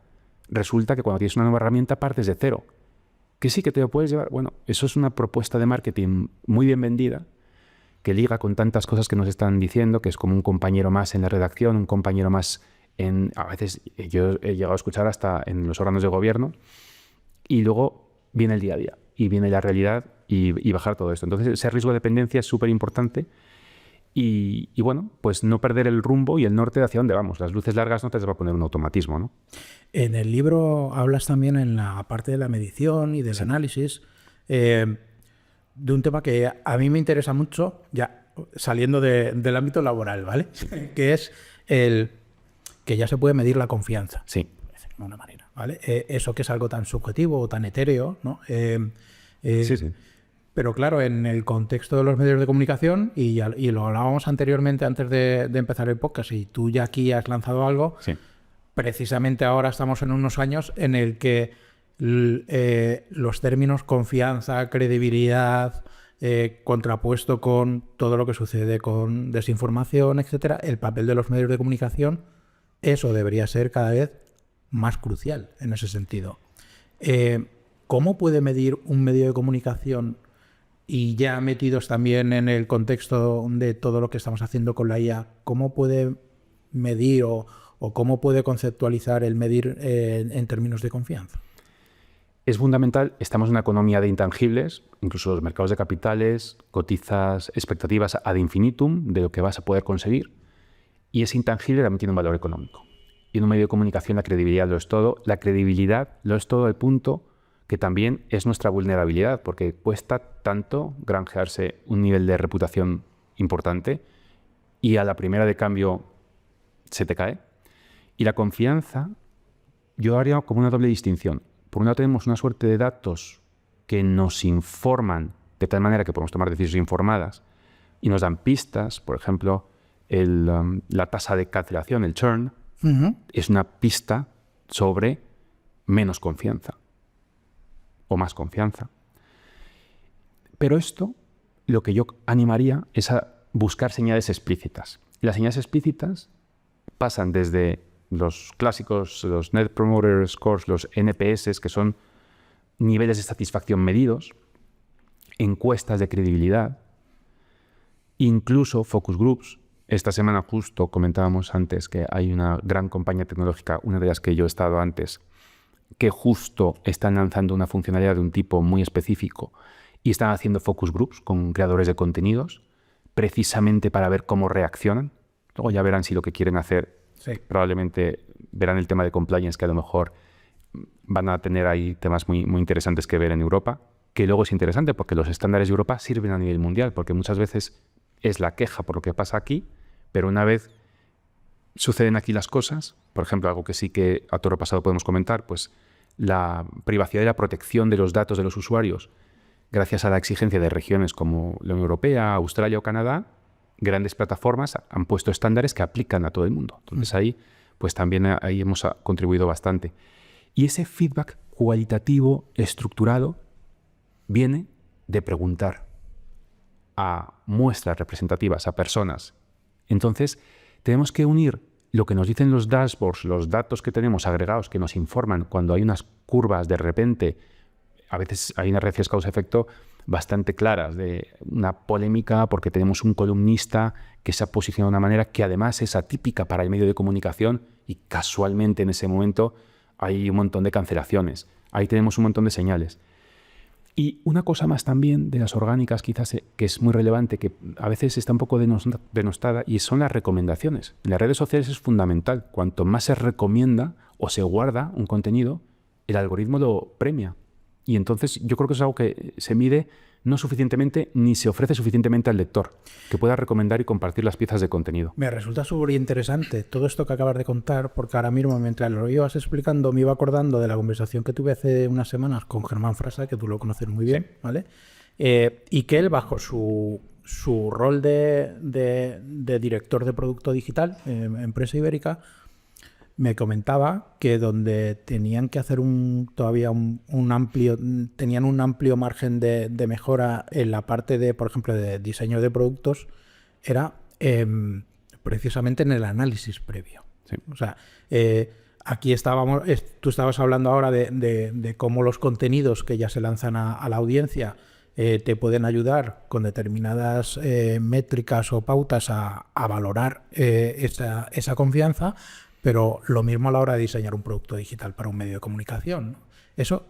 resulta que cuando tienes una nueva herramienta partes de cero. Que sí que te lo puedes llevar. Bueno, eso es una propuesta de marketing muy bien vendida, que liga con tantas cosas que nos están diciendo, que es como un compañero más en la redacción, un compañero más en... A veces yo he llegado a escuchar hasta en los órganos de gobierno, y luego viene el día a día, y viene la realidad y bajar todo esto. Entonces ese riesgo de dependencia es súper importante. Y bueno, pues no perder el rumbo y el norte de hacia dónde vamos. Las luces largas no te las va a poner un automatismo, ¿no? En el libro hablas también en la parte de la medición y del análisis de un tema que a mí me interesa mucho, ya saliendo del ámbito laboral, ¿vale? Que es el que ya se puede medir la confianza. Sí. De una manera, ¿vale? Eso que es algo tan subjetivo o tan etéreo, ¿no? Sí, sí. Pero claro, en el contexto de los medios de comunicación, y lo hablábamos anteriormente antes de empezar el podcast, y tú ya aquí has lanzado algo, Sí. Precisamente ahora estamos en unos años en el que los términos confianza, credibilidad, contrapuesto con todo lo que sucede con desinformación, etcétera, el papel de los medios de comunicación, eso debería ser cada vez más crucial en ese sentido. ¿Cómo puede medir un medio de comunicación, y ya metidos también en el contexto de todo lo que estamos haciendo con la IA, cómo puede medir o cómo puede conceptualizar el medir en términos de confianza? Es fundamental, estamos en una economía de intangibles, incluso los mercados de capitales, cotizas expectativas ad infinitum de lo que vas a poder conseguir, y ese intangible también tiene un valor económico. Y en un medio de comunicación la credibilidad lo es todo. La credibilidad lo es todo al punto que también es nuestra vulnerabilidad, porque cuesta tanto granjearse un nivel de reputación importante y a la primera de cambio se te cae. Y la confianza, yo haría como una doble distinción. Por un lado tenemos una suerte de datos que nos informan de tal manera que podemos tomar decisiones informadas y nos dan pistas. Por ejemplo, la tasa de cancelación, el churn, es una pista sobre menos confianza o más confianza. Pero esto, lo que yo animaría es a buscar señales explícitas. Y las señales explícitas pasan desde los clásicos, los Net Promoter Scores, los NPS, que son niveles de satisfacción medidos, encuestas de credibilidad, incluso focus groups. Esta semana justo comentábamos antes que hay una gran compañía tecnológica, una de las que yo he estado antes, que justo están lanzando una funcionalidad de un tipo muy específico y están haciendo focus groups con creadores de contenidos precisamente para ver cómo reaccionan. Luego ya verán si lo que quieren hacer, probablemente verán el tema de compliance, que a lo mejor van a tener ahí temas muy, muy interesantes que ver en Europa, que luego es interesante porque los estándares de Europa sirven a nivel mundial, porque muchas veces es la queja por lo que pasa aquí, pero una vez suceden aquí las cosas, por ejemplo, algo que sí que a toro pasado podemos comentar, pues la privacidad y la protección de los datos de los usuarios, gracias a la exigencia de regiones como la Unión Europea, Australia o Canadá, grandes plataformas han puesto estándares que aplican a todo el mundo. Entonces ahí, pues también ahí hemos contribuido bastante. Y ese feedback cualitativo, estructurado, viene de preguntar a muestras representativas, a personas. Entonces, tenemos que unir lo que nos dicen los dashboards, los datos que tenemos agregados que nos informan cuando hay unas curvas de repente, a veces hay unas relaciones causa-efecto bastante claras, de una polémica porque tenemos un columnista que se ha posicionado de una manera que además es atípica para el medio de comunicación y casualmente en ese momento hay un montón de cancelaciones. Ahí tenemos un montón de señales. Y una cosa más también de las orgánicas quizás que es muy relevante, que a veces está un poco denostada, y son las recomendaciones. En las redes sociales es fundamental. Cuanto más se recomienda o se guarda un contenido, el algoritmo lo premia. Y entonces yo creo que es algo que se mide no suficientemente ni se ofrece suficientemente al lector, que pueda recomendar y compartir las piezas de contenido. Me resulta súper interesante todo esto que acabas de contar, porque ahora mismo, mientras lo ibas explicando, me iba acordando de la conversación que tuve hace unas semanas con Germán Frasa, que tú lo conoces muy bien, sí. ¿Vale? Y que él, bajo su rol de director de producto digital en Empresa Ibérica, me comentaba que donde tenían que hacer tenían un amplio margen de mejora en la parte de, por ejemplo, de diseño de productos, era precisamente en el análisis previo. Sí. O sea, aquí tú estabas hablando ahora de cómo los contenidos que ya se lanzan a la audiencia te pueden ayudar con determinadas métricas o pautas a valorar esa confianza. Pero lo mismo a la hora de diseñar un producto digital para un medio de comunicación, ¿no? Eso,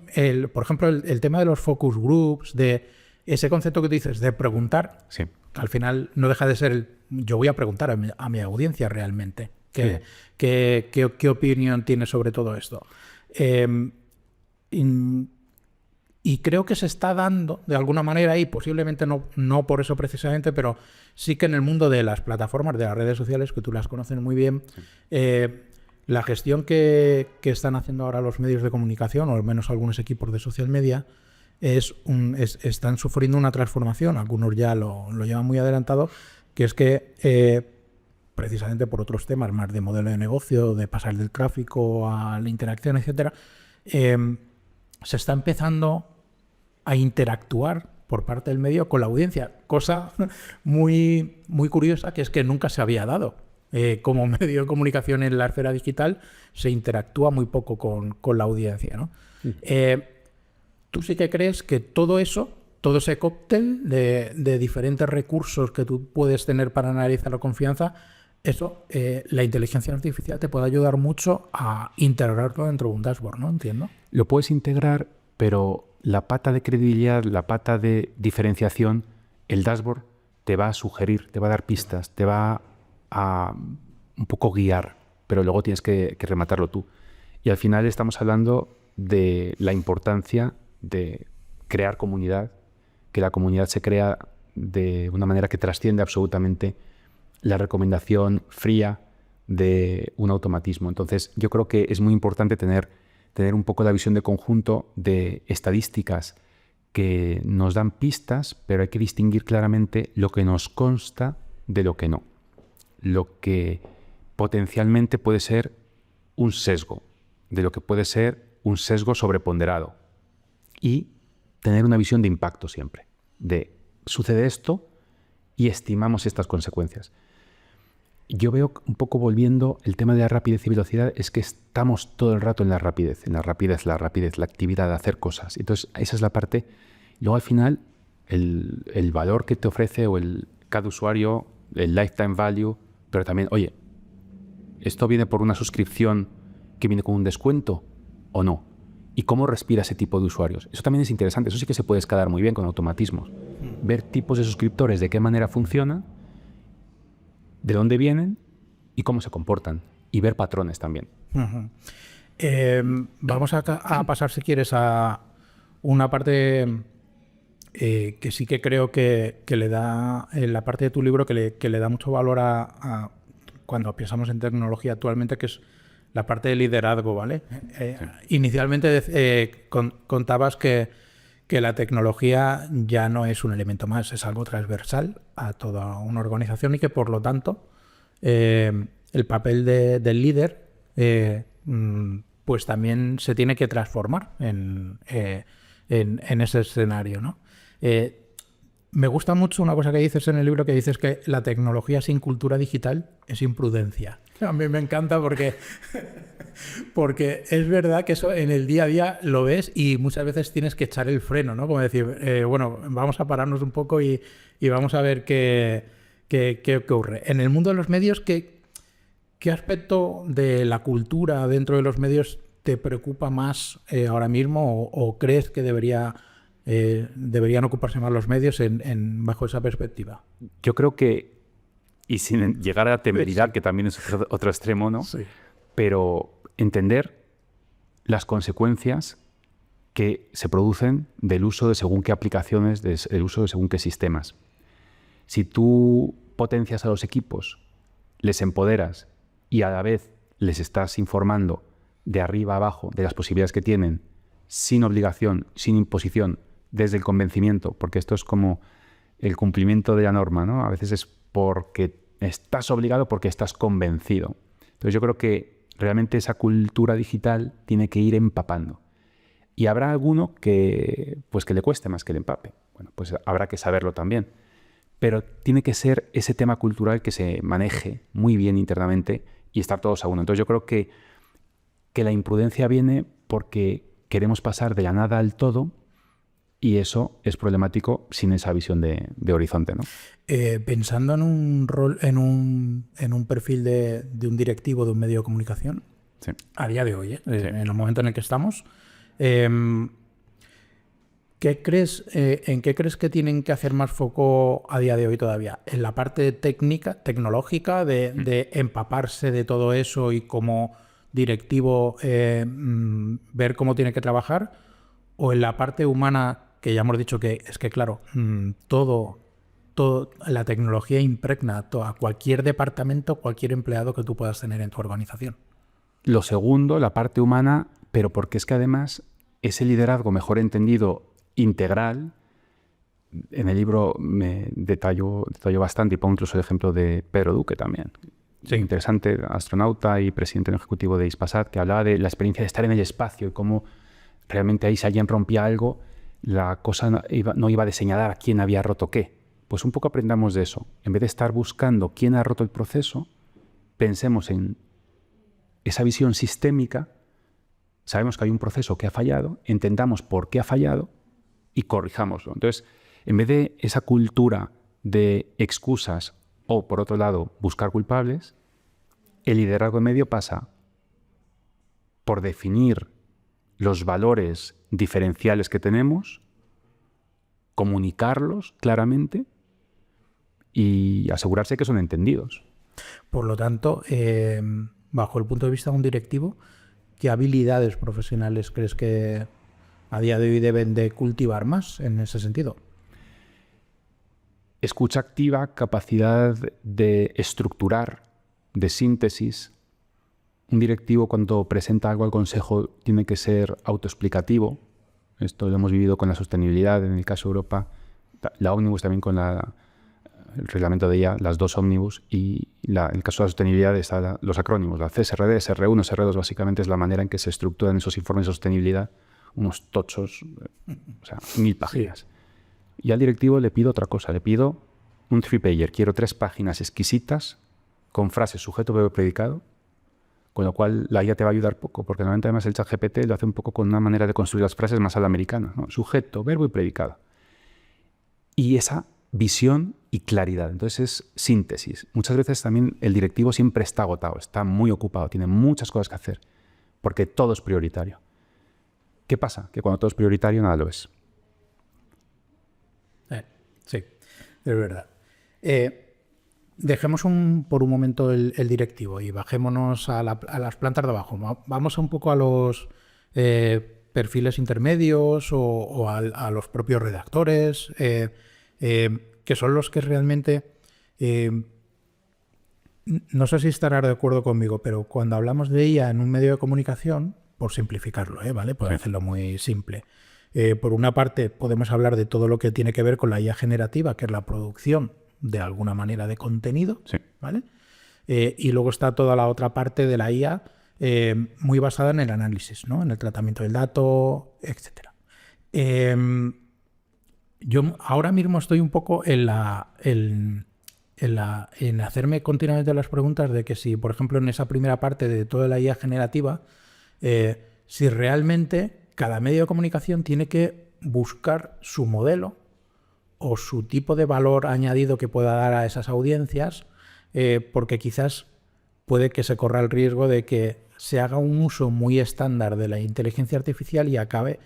por ejemplo, el tema de los focus groups, de ese concepto que tú dices de preguntar, sí. Al final no deja de ser yo voy a preguntar a mi audiencia realmente qué opinión tiene sobre todo esto. Y creo que se está dando de alguna manera ahí, posiblemente no por eso precisamente, pero sí que en el mundo de las plataformas, de las redes sociales, que tú las conoces muy bien, la gestión que están haciendo ahora los medios de comunicación, o al menos algunos equipos de social media, están sufriendo una transformación, algunos ya lo llevan muy adelantado, que es que precisamente por otros temas más de modelo de negocio, de pasar del tráfico a la interacción, etcétera, se está empezando a interactuar por parte del medio con la audiencia, cosa muy, muy curiosa, que es que nunca se había dado. Como medio de comunicación en la esfera digital se interactúa muy poco con la audiencia, ¿no? ¿Tú sí que crees que todo ese cóctel de diferentes recursos que tú puedes tener para analizar la confianza, la inteligencia artificial te puede ayudar mucho a integrarlo dentro de un dashboard, ¿no? Entiendo. Lo puedes integrar, pero la pata de credibilidad, la pata de diferenciación, el dashboard te va a sugerir, te va a dar pistas, te va a un poco guiar, pero luego tienes que rematarlo tú. Y al final estamos hablando de la importancia de crear comunidad, que la comunidad se crea de una manera que trasciende absolutamente la recomendación fría de un automatismo. Entonces, yo creo que es muy importante tener un poco la visión de conjunto de estadísticas que nos dan pistas, pero hay que distinguir claramente lo que nos consta de lo que no. Lo que potencialmente puede ser un sesgo, de lo que puede ser un sesgo sobreponderado. Y tener una visión de impacto siempre, de sucede esto y estimamos estas consecuencias. Yo veo un poco volviendo el tema de la rapidez y velocidad, es que estamos todo el rato en la rapidez, la actividad de hacer cosas. Entonces, esa es la parte. Luego, al final, el valor que te ofrece cada usuario, el lifetime value, pero también, oye, ¿esto viene por una suscripción que viene con un descuento o no? ¿Y cómo respira ese tipo de usuarios? Eso también es interesante. Eso sí que se puede escalar muy bien con automatismos. Ver tipos de suscriptores, de qué manera funcionan, de dónde vienen y cómo se comportan. Y ver patrones también. Uh-huh. Vamos a pasar, si quieres, a una parte que sí que creo que le da, en la parte de tu libro, que le da mucho valor a cuando pensamos en tecnología actualmente, que es la parte de liderazgo, ¿vale? Sí. Inicialmente contabas que la tecnología ya no es un elemento más, es algo transversal a toda una organización y que, por lo tanto, el papel del líder pues también se tiene que transformar en ese escenario, ¿no? Me gusta mucho una cosa que dices en el libro, que dices que la tecnología sin cultura digital es imprudencia. A mí me encanta porque es verdad que eso en el día a día lo ves y muchas veces tienes que echar el freno, ¿no? Como decir, bueno, vamos a pararnos un poco y vamos a ver qué ocurre. En el mundo de los medios, ¿qué aspecto de la cultura dentro de los medios te preocupa más ahora mismo o crees que deberían ocuparse más los medios bajo esa perspectiva? Yo creo que, y sin llegar a la temeridad, sí, que también es otro extremo, ¿no? Sí. Pero entender las consecuencias que se producen del uso de según qué aplicaciones, del uso de según qué sistemas. Si tú potencias a los equipos, les empoderas y a la vez les estás informando de arriba a abajo de las posibilidades que tienen, sin obligación, sin imposición, desde el convencimiento, porque esto es como el cumplimiento de la norma, ¿no? A veces es porque estás obligado, porque estás convencido. Entonces yo creo que realmente esa cultura digital tiene que ir empapando. Y habrá alguno que le cueste más que el empape. Bueno, pues habrá que saberlo también. Pero tiene que ser ese tema cultural que se maneje muy bien internamente y estar todos a uno. Entonces yo creo que la imprudencia viene porque queremos pasar de la nada al todo. Y eso es problemático sin esa visión de horizonte, ¿no? Pensando en un rol, en un perfil de un directivo de un medio de comunicación, sí, a día de hoy, sí, en el momento en el que estamos, ¿en qué crees que tienen que hacer más foco a día de hoy todavía? ¿En la parte tecnológica, de empaparse de todo eso y como directivo ver cómo tiene que trabajar? ¿O en la parte humana, que ya hemos dicho que es que, claro, todo la tecnología impregna a cualquier departamento, cualquier empleado que tú puedas tener en tu organización? Lo segundo, la parte humana, pero porque es que además ese liderazgo mejor entendido, integral, en el libro me detallo bastante y pongo incluso el ejemplo de Pedro Duque también. Sí. Interesante, astronauta y presidente ejecutivo de Hispasat, que hablaba de la experiencia de estar en el espacio y cómo realmente ahí, si alguien rompía algo, la cosa no iba a señalar a quién había roto qué. Pues un poco aprendamos de eso. En vez de estar buscando quién ha roto el proceso, pensemos en esa visión sistémica. Sabemos que hay un proceso que ha fallado, entendamos por qué ha fallado y corrijámoslo. Entonces, en vez de esa cultura de excusas o, por otro lado, buscar culpables, el liderazgo medio pasa por definir los valores diferenciales que tenemos, comunicarlos claramente y asegurarse que son entendidos. Por lo tanto, bajo el punto de vista de un directivo, ¿qué habilidades profesionales crees que a día de hoy deben de cultivar más en ese sentido? Escucha activa, capacidad de estructurar, de síntesis. Un directivo, cuando presenta algo al consejo, tiene que ser autoexplicativo. Esto lo hemos vivido con la sostenibilidad, en el caso de Europa, la Omnibus también con el reglamento de ella, las dos Omnibus, y en el caso de la sostenibilidad están los acrónimos, la CSRD, SR1, SR2, básicamente es la manera en que se estructuran esos informes de sostenibilidad, unos tochos, o sea, 1000 páginas. Sí. Y al directivo le pido otra cosa, le pido un 3-pager, quiero 3 páginas exquisitas, con frases sujeto, verbo, predicado, con lo cual la IA te va a ayudar poco, porque normalmente además el ChatGPT lo hace un poco con una manera de construir las frases más a la americana, ¿no? Sujeto, verbo y predicado. Y esa visión y claridad. Entonces es síntesis. Muchas veces también el directivo siempre está agotado, está muy ocupado, tiene muchas cosas que hacer, porque todo es prioritario. ¿Qué pasa? Que cuando todo es prioritario nada lo es. Sí, es verdad. Dejemos por un momento el directivo y bajémonos a las plantas de abajo. Vamos un poco a los perfiles intermedios o a los propios redactores, que son los que realmente... no sé si estarás de acuerdo conmigo, pero cuando hablamos de IA en un medio de comunicación, por simplificarlo, ¿vale? Por hacerlo muy simple. Por una parte, podemos hablar de todo lo que tiene que ver con la IA generativa, que es la producción de alguna manera de contenido, sí. ¿Vale? Y luego está toda la otra parte de la IA muy basada en el análisis, ¿no? En el tratamiento del dato, etc. Yo ahora mismo estoy un poco en hacerme continuamente las preguntas de que si, por ejemplo, en esa primera parte de toda la IA generativa, si realmente cada medio de comunicación tiene que buscar su modelo o su tipo de valor añadido que pueda dar a esas audiencias, porque quizás puede que se corra el riesgo de que se haga un uso muy estándar de la inteligencia artificial y acabe,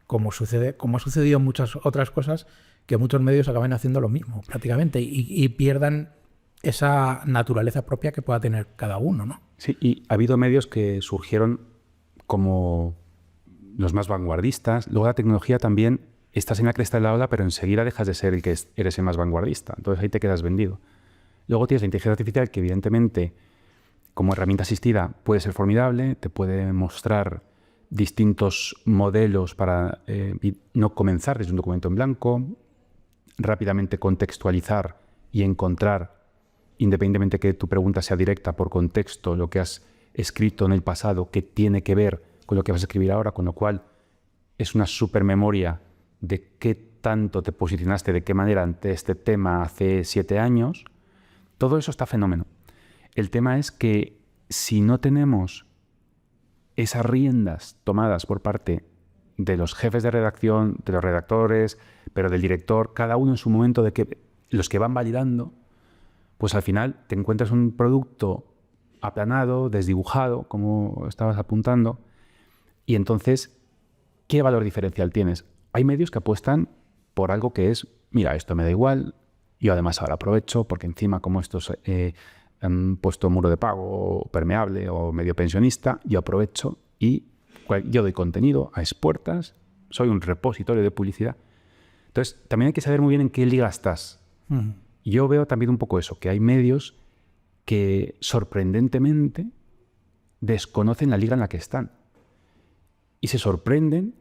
como ha sucedido en muchas otras cosas, que muchos medios acaben haciendo lo mismo prácticamente y pierdan esa naturaleza propia que pueda tener cada uno, ¿no? Sí, y ha habido medios que surgieron como los más vanguardistas. Luego la tecnología también, estás en la cresta de la ola, pero enseguida dejas de ser el que eres el más vanguardista. Entonces ahí te quedas vendido. Luego tienes la inteligencia artificial, que evidentemente como herramienta asistida puede ser formidable, te puede mostrar distintos modelos para no comenzar desde un documento en blanco, rápidamente contextualizar y encontrar, independientemente que tu pregunta sea directa, por contexto, lo que has escrito en el pasado que tiene que ver con lo que vas a escribir ahora, con lo cual es una supermemoria de qué tanto te posicionaste, de qué manera ante este tema hace 7 años. Todo eso está fenómeno. El tema es que si no tenemos esas riendas tomadas por parte de los jefes de redacción, de los redactores, pero del director, cada uno en su momento, de que los que van validando, pues al final te encuentras un producto aplanado, desdibujado, como estabas apuntando, y entonces, ¿qué valor diferencial tienes? Hay medios que apuestan por algo que es, mira, esto me da igual, yo además ahora aprovecho, porque encima como estos han puesto muro de pago permeable o medio pensionista, yo aprovecho y yo doy contenido a expuertas, soy un repositorio de publicidad. Entonces, también hay que saber muy bien en qué liga estás. Yo veo también un poco eso, que hay medios que sorprendentemente desconocen la liga en la que están. Y se sorprenden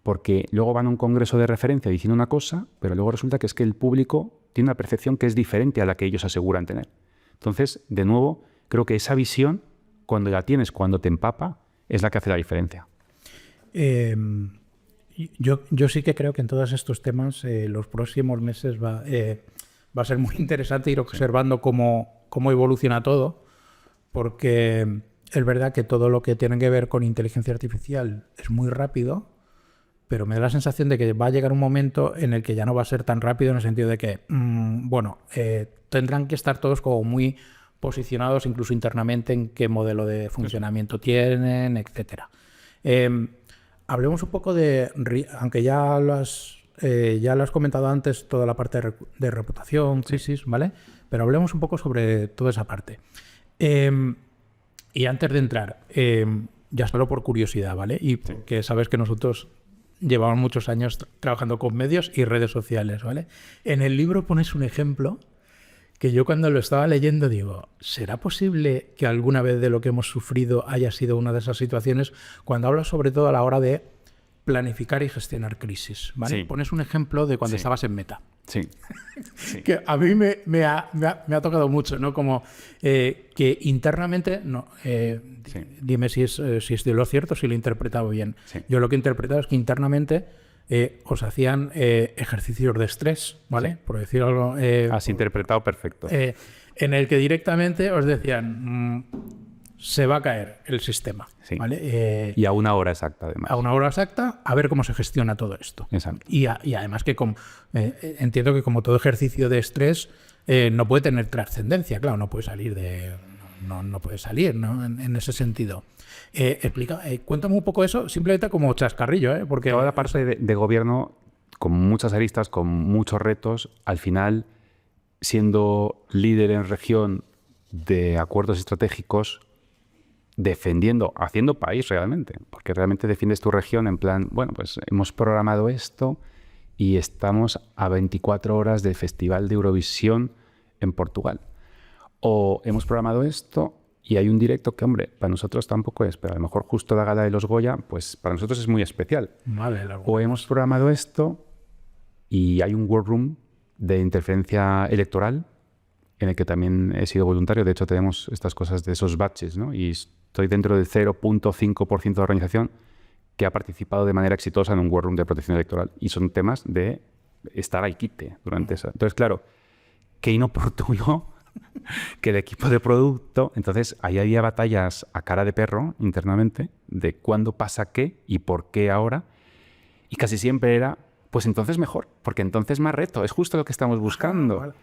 porque luego van a un congreso de referencia diciendo una cosa, pero luego resulta que es que el público tiene una percepción que es diferente a la que ellos aseguran tener. Entonces, de nuevo, creo que esa visión, cuando la tienes, cuando te empapa, es la que hace la diferencia. Yo sí que creo que en todos estos temas los próximos meses va a ser muy interesante ir observando cómo evoluciona todo, porque es verdad que todo lo que tiene que ver con inteligencia artificial es muy rápido, pero me da la sensación de que va a llegar un momento en el que ya no va a ser tan rápido, en el sentido de que, tendrán que estar todos como muy posicionados, incluso internamente, en qué modelo de funcionamiento tienen, etcétera. Hablemos un poco de, aunque ya lo has comentado antes, toda la parte de reputación, crisis, ¿vale? Pero hablemos un poco sobre toda esa parte. Y antes de entrar, ya solo por curiosidad, ¿vale? Y porque sabes que nosotros llevamos muchos años trabajando con medios y redes sociales, ¿vale? En el libro pones un ejemplo que yo cuando lo estaba leyendo digo, ¿será posible que alguna vez de lo que hemos sufrido haya sido una de esas situaciones? Cuando hablas sobre todo a la hora de planificar y gestionar crisis, ¿vale? Sí. Pones un ejemplo de cuando Sí. estabas en Meta. Sí. Sí. Que a mí me ha tocado mucho, ¿no? Como que internamente, no, Sí. dime si es de lo cierto, si lo he interpretado bien. Sí. Yo lo que he interpretado es que internamente os hacían ejercicios de estrés, ¿vale? Sí. Por decir algo. Has interpretado perfecto. En el que directamente os decían, se va a caer el sistema, Sí. ¿vale? Y a una hora exacta, además. A una hora exacta, a ver cómo se gestiona todo esto. Exacto. Y además que entiendo que como todo ejercicio de estrés no puede tener trascendencia, claro, no puede salir no puede salir, ¿no? En ese sentido. Cuéntame un poco eso, simplemente como chascarrillo, ¿eh? Porque Toda la parte de gobierno, con muchas aristas, con muchos retos, al final, siendo líder en región de acuerdos estratégicos, defendiendo, haciendo país realmente, porque realmente defiendes tu región en plan, bueno, pues hemos programado esto y estamos a 24 horas del Festival de Eurovisión en Portugal. O hemos programado esto y hay un directo que, hombre, para nosotros tampoco es, pero a lo mejor justo la gala de los Goya, pues para nosotros es muy especial. Vale, O hemos programado esto y hay un war room de interferencia electoral en el que también he sido voluntario. De hecho, tenemos estas cosas de esos batches, ¿no? Y estoy dentro del 0.5% de la organización que ha participado de manera exitosa en un war room de protección electoral. Y son temas de estar al quite durante esa. Entonces, claro, qué inoportuno que el equipo de producto... Entonces, ahí había batallas a cara de perro internamente de cuándo pasa qué y por qué ahora. Y casi siempre era, pues entonces mejor, porque entonces más reto. Es justo lo que estamos buscando. Vale.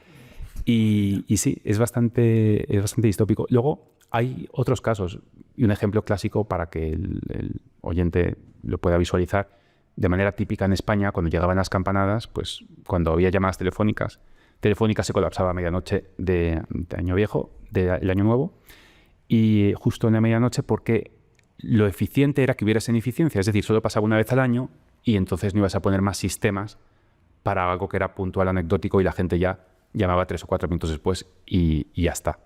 Y sí, es bastante distópico. Luego hay otros casos, y un ejemplo clásico para que el oyente lo pueda visualizar. De manera típica en España, cuando llegaban las campanadas, pues cuando había llamadas telefónicas, Telefónica se colapsaba a medianoche de Año Viejo, del Año Nuevo, y justo en la medianoche porque lo eficiente era que hubiera esa ineficiencia, es decir, solo pasaba una vez al año y entonces no ibas a poner más sistemas para algo que era puntual, anecdótico y la gente ya llamaba 3 o 4 minutos después y ya está.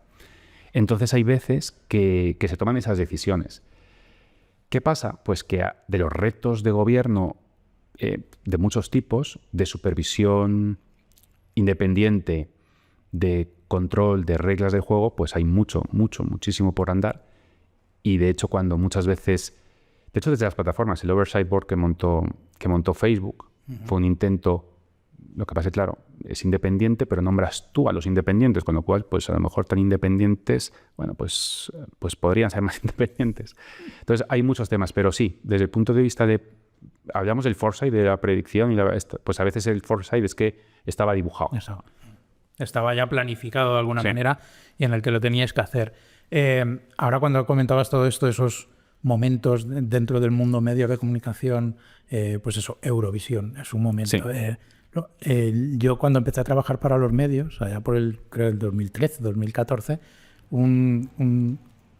Entonces hay veces que se toman esas decisiones. ¿Qué pasa? Pues que de los retos de gobierno de muchos tipos, de supervisión independiente, de control, de reglas de juego, pues hay muchísimo por andar. Y de hecho, cuando muchas veces, de hecho desde las plataformas, el Oversight Board que montó Facebook, fue un intento. Lo que pasa es, claro, es independiente, pero nombras tú a los independientes, con lo cual, pues a lo mejor tan independientes, bueno, pues podrían ser más independientes. Entonces, hay muchos temas, pero sí, desde el punto de vista de, hablamos del foresight, de la predicción, pues a veces el foresight es que estaba dibujado. Eso. Estaba ya planificado de alguna Sí. manera y en el que lo teníais que hacer. Ahora cuando comentabas todo esto, esos momentos dentro del mundo medios de comunicación, pues eso, Eurovisión, es un momento. Sí. Yo cuando empecé a trabajar para los medios, allá por creo el 2013, 2014, uno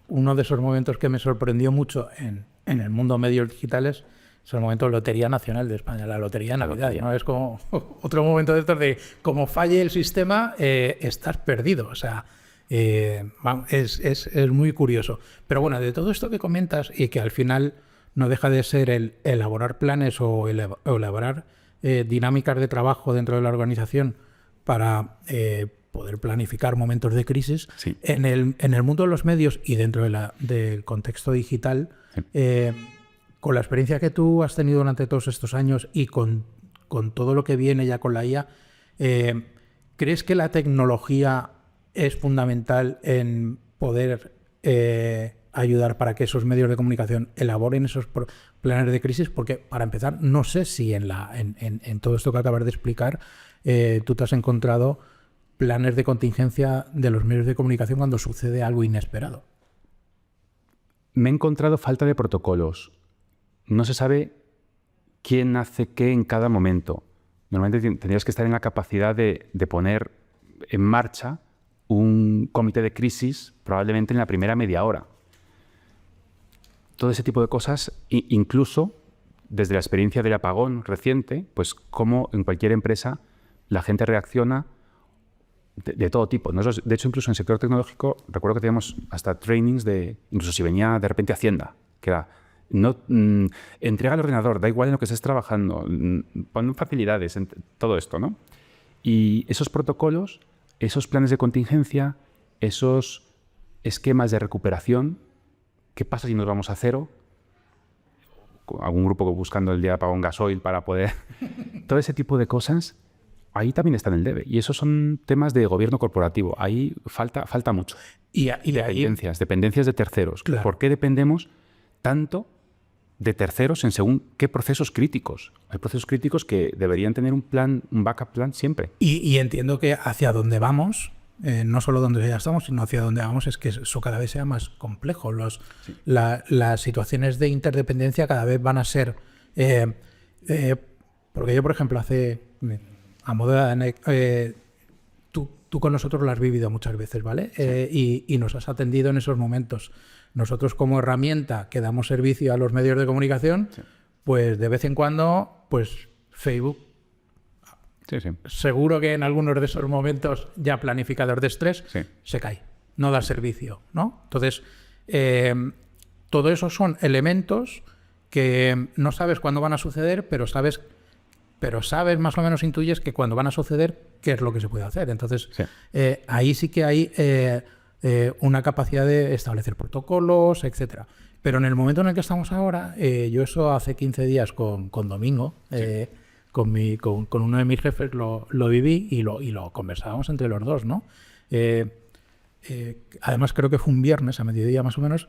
de esos momentos que me sorprendió mucho en el mundo medios digitales es el momento de Lotería Nacional de España, la Lotería de Navidad, ¿no? Es como otro momento de estos de como falle el sistema, estás perdido. O sea, es muy curioso. Pero bueno, de todo esto que comentas y que al final no deja de ser el elaborar planes o elaborar dinámicas de trabajo dentro de la organización para poder planificar momentos de crisis. Sí. En el mundo de los medios y dentro del contexto digital, Sí. Con la experiencia que tú has tenido durante todos estos años y con todo lo que viene ya con la IA, ¿crees que la tecnología es fundamental en poder ayudar para que esos medios de comunicación elaboren esos planes de crisis? Porque, para empezar, no sé si en todo esto que acabas de explicar tú te has encontrado planes de contingencia de los medios de comunicación cuando sucede algo inesperado. Me he encontrado falta de protocolos. No se sabe quién hace qué en cada momento. Normalmente tendrías que estar en la capacidad de poner en marcha un comité de crisis probablemente en la primera media hora. Todo ese tipo de cosas, incluso desde la experiencia del apagón reciente, pues cómo en cualquier empresa la gente reacciona de todo tipo. Nosotros, de hecho, incluso en el sector tecnológico, recuerdo que teníamos hasta trainings incluso si venía de repente Hacienda, que era, entrega el ordenador, da igual en lo que estés trabajando, pon facilidades, todo esto, ¿no? Y esos protocolos, esos planes de contingencia, esos esquemas de recuperación, ¿qué pasa si nos vamos a cero? Algún grupo buscando el día de apagón gasoil para poder... Todo ese tipo de cosas, ahí también está en el debe. Y esos son temas de gobierno corporativo. Ahí falta mucho. Y de ahí... Dependencias de terceros. Claro. ¿Por qué dependemos tanto de terceros en según qué procesos críticos? Hay procesos críticos que deberían tener un backup plan siempre. Y entiendo que hacia donde vamos, no solo donde ya estamos, sino hacia donde vamos, es que eso cada vez sea más complejo. Sí. Las situaciones de interdependencia cada vez van a ser... porque yo, por ejemplo, a modo de... Tú con nosotros lo has vivido muchas veces, ¿vale? Sí. Y nos has atendido en esos momentos. Nosotros, como herramienta que damos servicio a los medios de comunicación, sí, pues de vez en cuando, pues Facebook, sí, seguro que en algunos de esos momentos ya planificador de estrés, sí, se cae, no da servicio, ¿no? Entonces, todo eso son elementos que no sabes cuándo van a suceder, pero sabes más o menos, intuyes que cuando van a suceder, qué es lo que se puede hacer. Entonces, sí, ahí sí que hay una capacidad de establecer protocolos, etcétera. Pero en el momento en el que estamos ahora, yo eso hace 15 días con Domingo, sí, con uno de mis jefes lo viví y lo conversábamos entre los dos, ¿no? Además, creo que fue un viernes, a mediodía más o menos,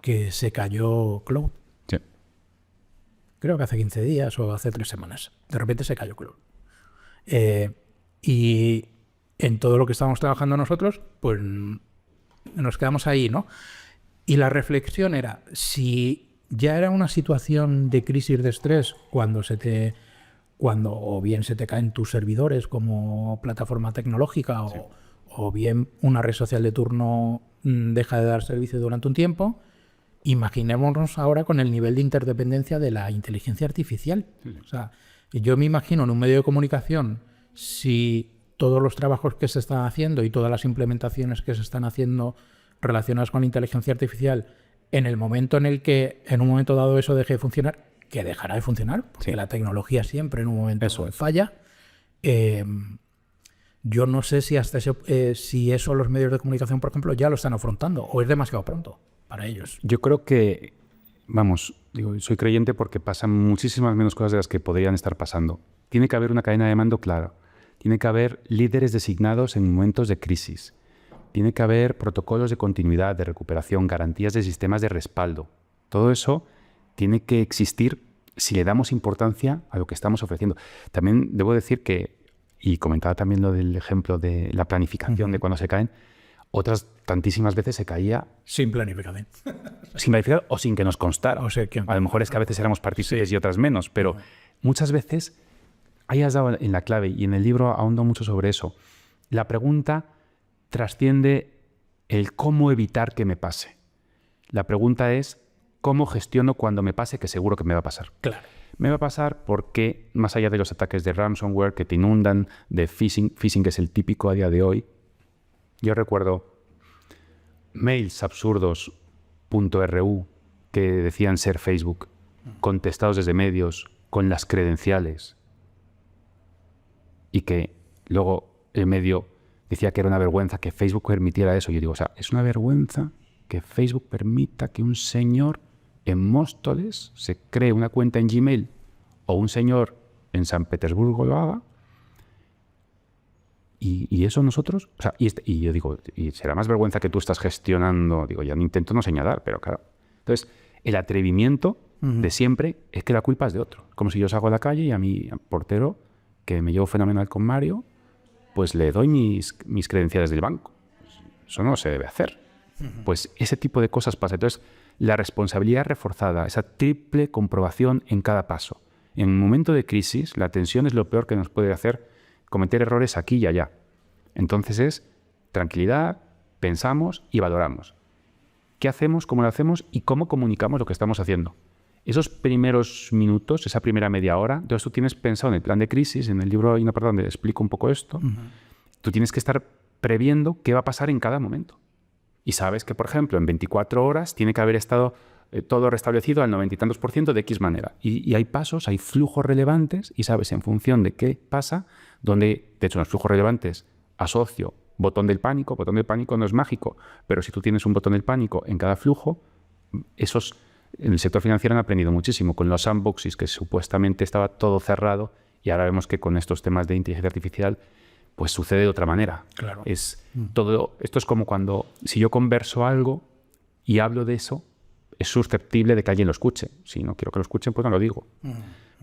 que se cayó Cloud. Sí. Creo que hace 15 días o hace 3 semanas. De repente se cayó Cloud. Y en todo lo que estábamos trabajando nosotros, pues nos quedamos ahí, ¿no? Y la reflexión era, si ya era una situación de crisis de estrés cuando o bien se te caen tus servidores como plataforma tecnológica, sí, o bien una red social de turno deja de dar servicio durante un tiempo, imaginémonos ahora con el nivel de interdependencia de la inteligencia artificial. Sí. O sea, yo me imagino en un medio de comunicación, si todos los trabajos que se están haciendo y todas las implementaciones que se están haciendo relacionadas con la inteligencia artificial, en el momento en el que en un momento dado eso deje de funcionar, que dejará de funcionar, porque sí, la tecnología siempre en un momento falla. Yo no sé si hasta si eso los medios de comunicación, por ejemplo, ya lo están afrontando o es demasiado pronto para ellos. Yo creo que, soy creyente porque pasan muchísimas menos cosas de las que podrían estar pasando. Tiene que haber una cadena de mando clara. Tiene que haber líderes designados en momentos de crisis. Tiene que haber protocolos de continuidad, de recuperación, garantías de sistemas de respaldo. Todo eso tiene que existir si le damos importancia a lo que estamos ofreciendo. También debo decir que, y comentaba también lo del ejemplo de la planificación, de cuando se caen, otras tantísimas veces se caía... Sin planificación. Sin planificar o sin que nos constara. O sea, a lo mejor es que a veces éramos partícipes y otras menos, pero muchas veces, ahí has dado en la clave, y en el libro ahondo mucho sobre eso. La pregunta trasciende el cómo evitar que me pase. La pregunta es cómo gestiono cuando me pase, que seguro que me va a pasar. Claro. Me va a pasar porque, más allá de los ataques de ransomware que te inundan, de phishing que es el típico a día de hoy, yo recuerdo mails absurdos .ru que decían ser Facebook, contestados desde medios con las credenciales, y que luego el medio decía que era una vergüenza que Facebook permitiera eso. Yo digo, es una vergüenza que Facebook permita que un señor en Móstoles se cree una cuenta en Gmail o un señor en San Petersburgo lo haga. Y eso nosotros... y yo digo, y será más vergüenza que tú estás gestionando... Digo, ya intento no señalar, pero claro. Entonces, el atrevimiento de siempre es que la culpa es de otro. Como si yo salgo a la calle y a mi portero, que me llevo fenomenal con Mario, pues le doy mis credenciales del banco. Eso no se debe hacer. Pues ese tipo de cosas pasa. Entonces, la responsabilidad reforzada, esa triple comprobación en cada paso. En un momento de crisis, la tensión es lo peor que nos puede hacer cometer errores aquí y allá. Entonces es tranquilidad, pensamos y valoramos. ¿Qué hacemos, cómo lo hacemos y cómo comunicamos lo que estamos haciendo? Esos primeros minutos, esa primera media hora, entonces tú tienes pensado en el plan de crisis, en el libro hay una parte donde explico un poco esto, tú tienes que estar previendo qué va a pasar en cada momento. Y sabes que, por ejemplo, en 24 horas tiene que haber estado todo restablecido al 90 y tantos % de X manera. Y hay pasos, hay flujos relevantes y sabes en función de qué pasa, donde, de hecho, en los flujos relevantes asocio botón del pánico. Botón del pánico no es mágico, pero si tú tienes un botón del pánico en cada flujo, esos en el sector financiero han aprendido muchísimo con los sandboxes, que supuestamente estaba todo cerrado, y ahora vemos que con estos temas de inteligencia artificial pues sucede de otra manera. Claro. Esto es como cuando, si yo converso algo y hablo de eso, es susceptible de que alguien lo escuche. Si no quiero que lo escuchen, pues no lo digo.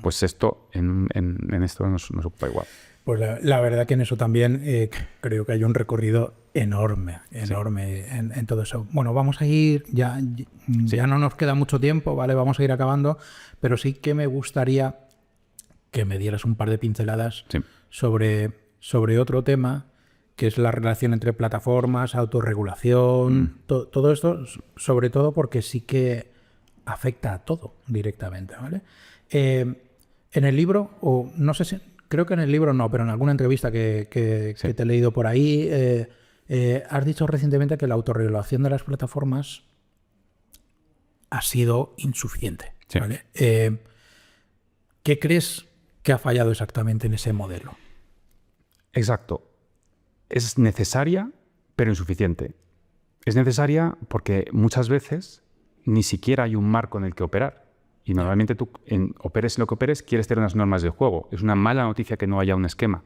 Pues esto en esto nos ocupa igual. Pues la verdad que en eso también creo que hay un recorrido enorme en todo eso. Bueno, vamos a ir, ya no nos queda mucho tiempo, ¿vale? Vamos a ir acabando, pero sí que me gustaría que me dieras un par de pinceladas sobre otro tema, que es la relación entre plataformas, autorregulación, todo esto, sobre todo porque sí que afecta a todo directamente, ¿vale? En el libro, o no sé si, creo que en el libro no, pero en alguna entrevista que te he leído por ahí, has dicho recientemente que la autorregulación de las plataformas ha sido insuficiente, ¿vale? ¿Qué crees que ha fallado exactamente en ese modelo? Exacto. Es necesaria, pero insuficiente. Es necesaria porque muchas veces ni siquiera hay un marco en el que operar. Y normalmente tú, operes lo que operes, quieres tener unas normas del juego. Es una mala noticia que no haya un esquema.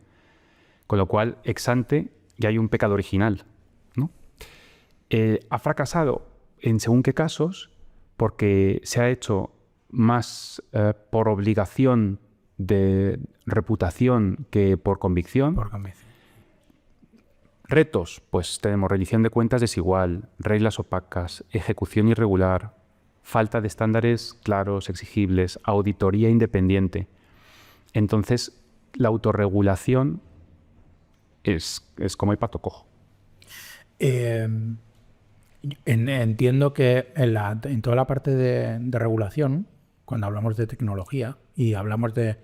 Con lo cual, ex ante, ya hay un pecado original, ¿no? Ha fracasado en según qué casos porque se ha hecho más por obligación de reputación que por convicción. Por convicción. Retos, pues tenemos rendición de cuentas desigual, reglas opacas, ejecución irregular, falta de estándares claros, exigibles, auditoría independiente. Entonces, la autorregulación es como el pato cojo. Entiendo que en toda la parte de regulación, cuando hablamos de tecnología y hablamos de...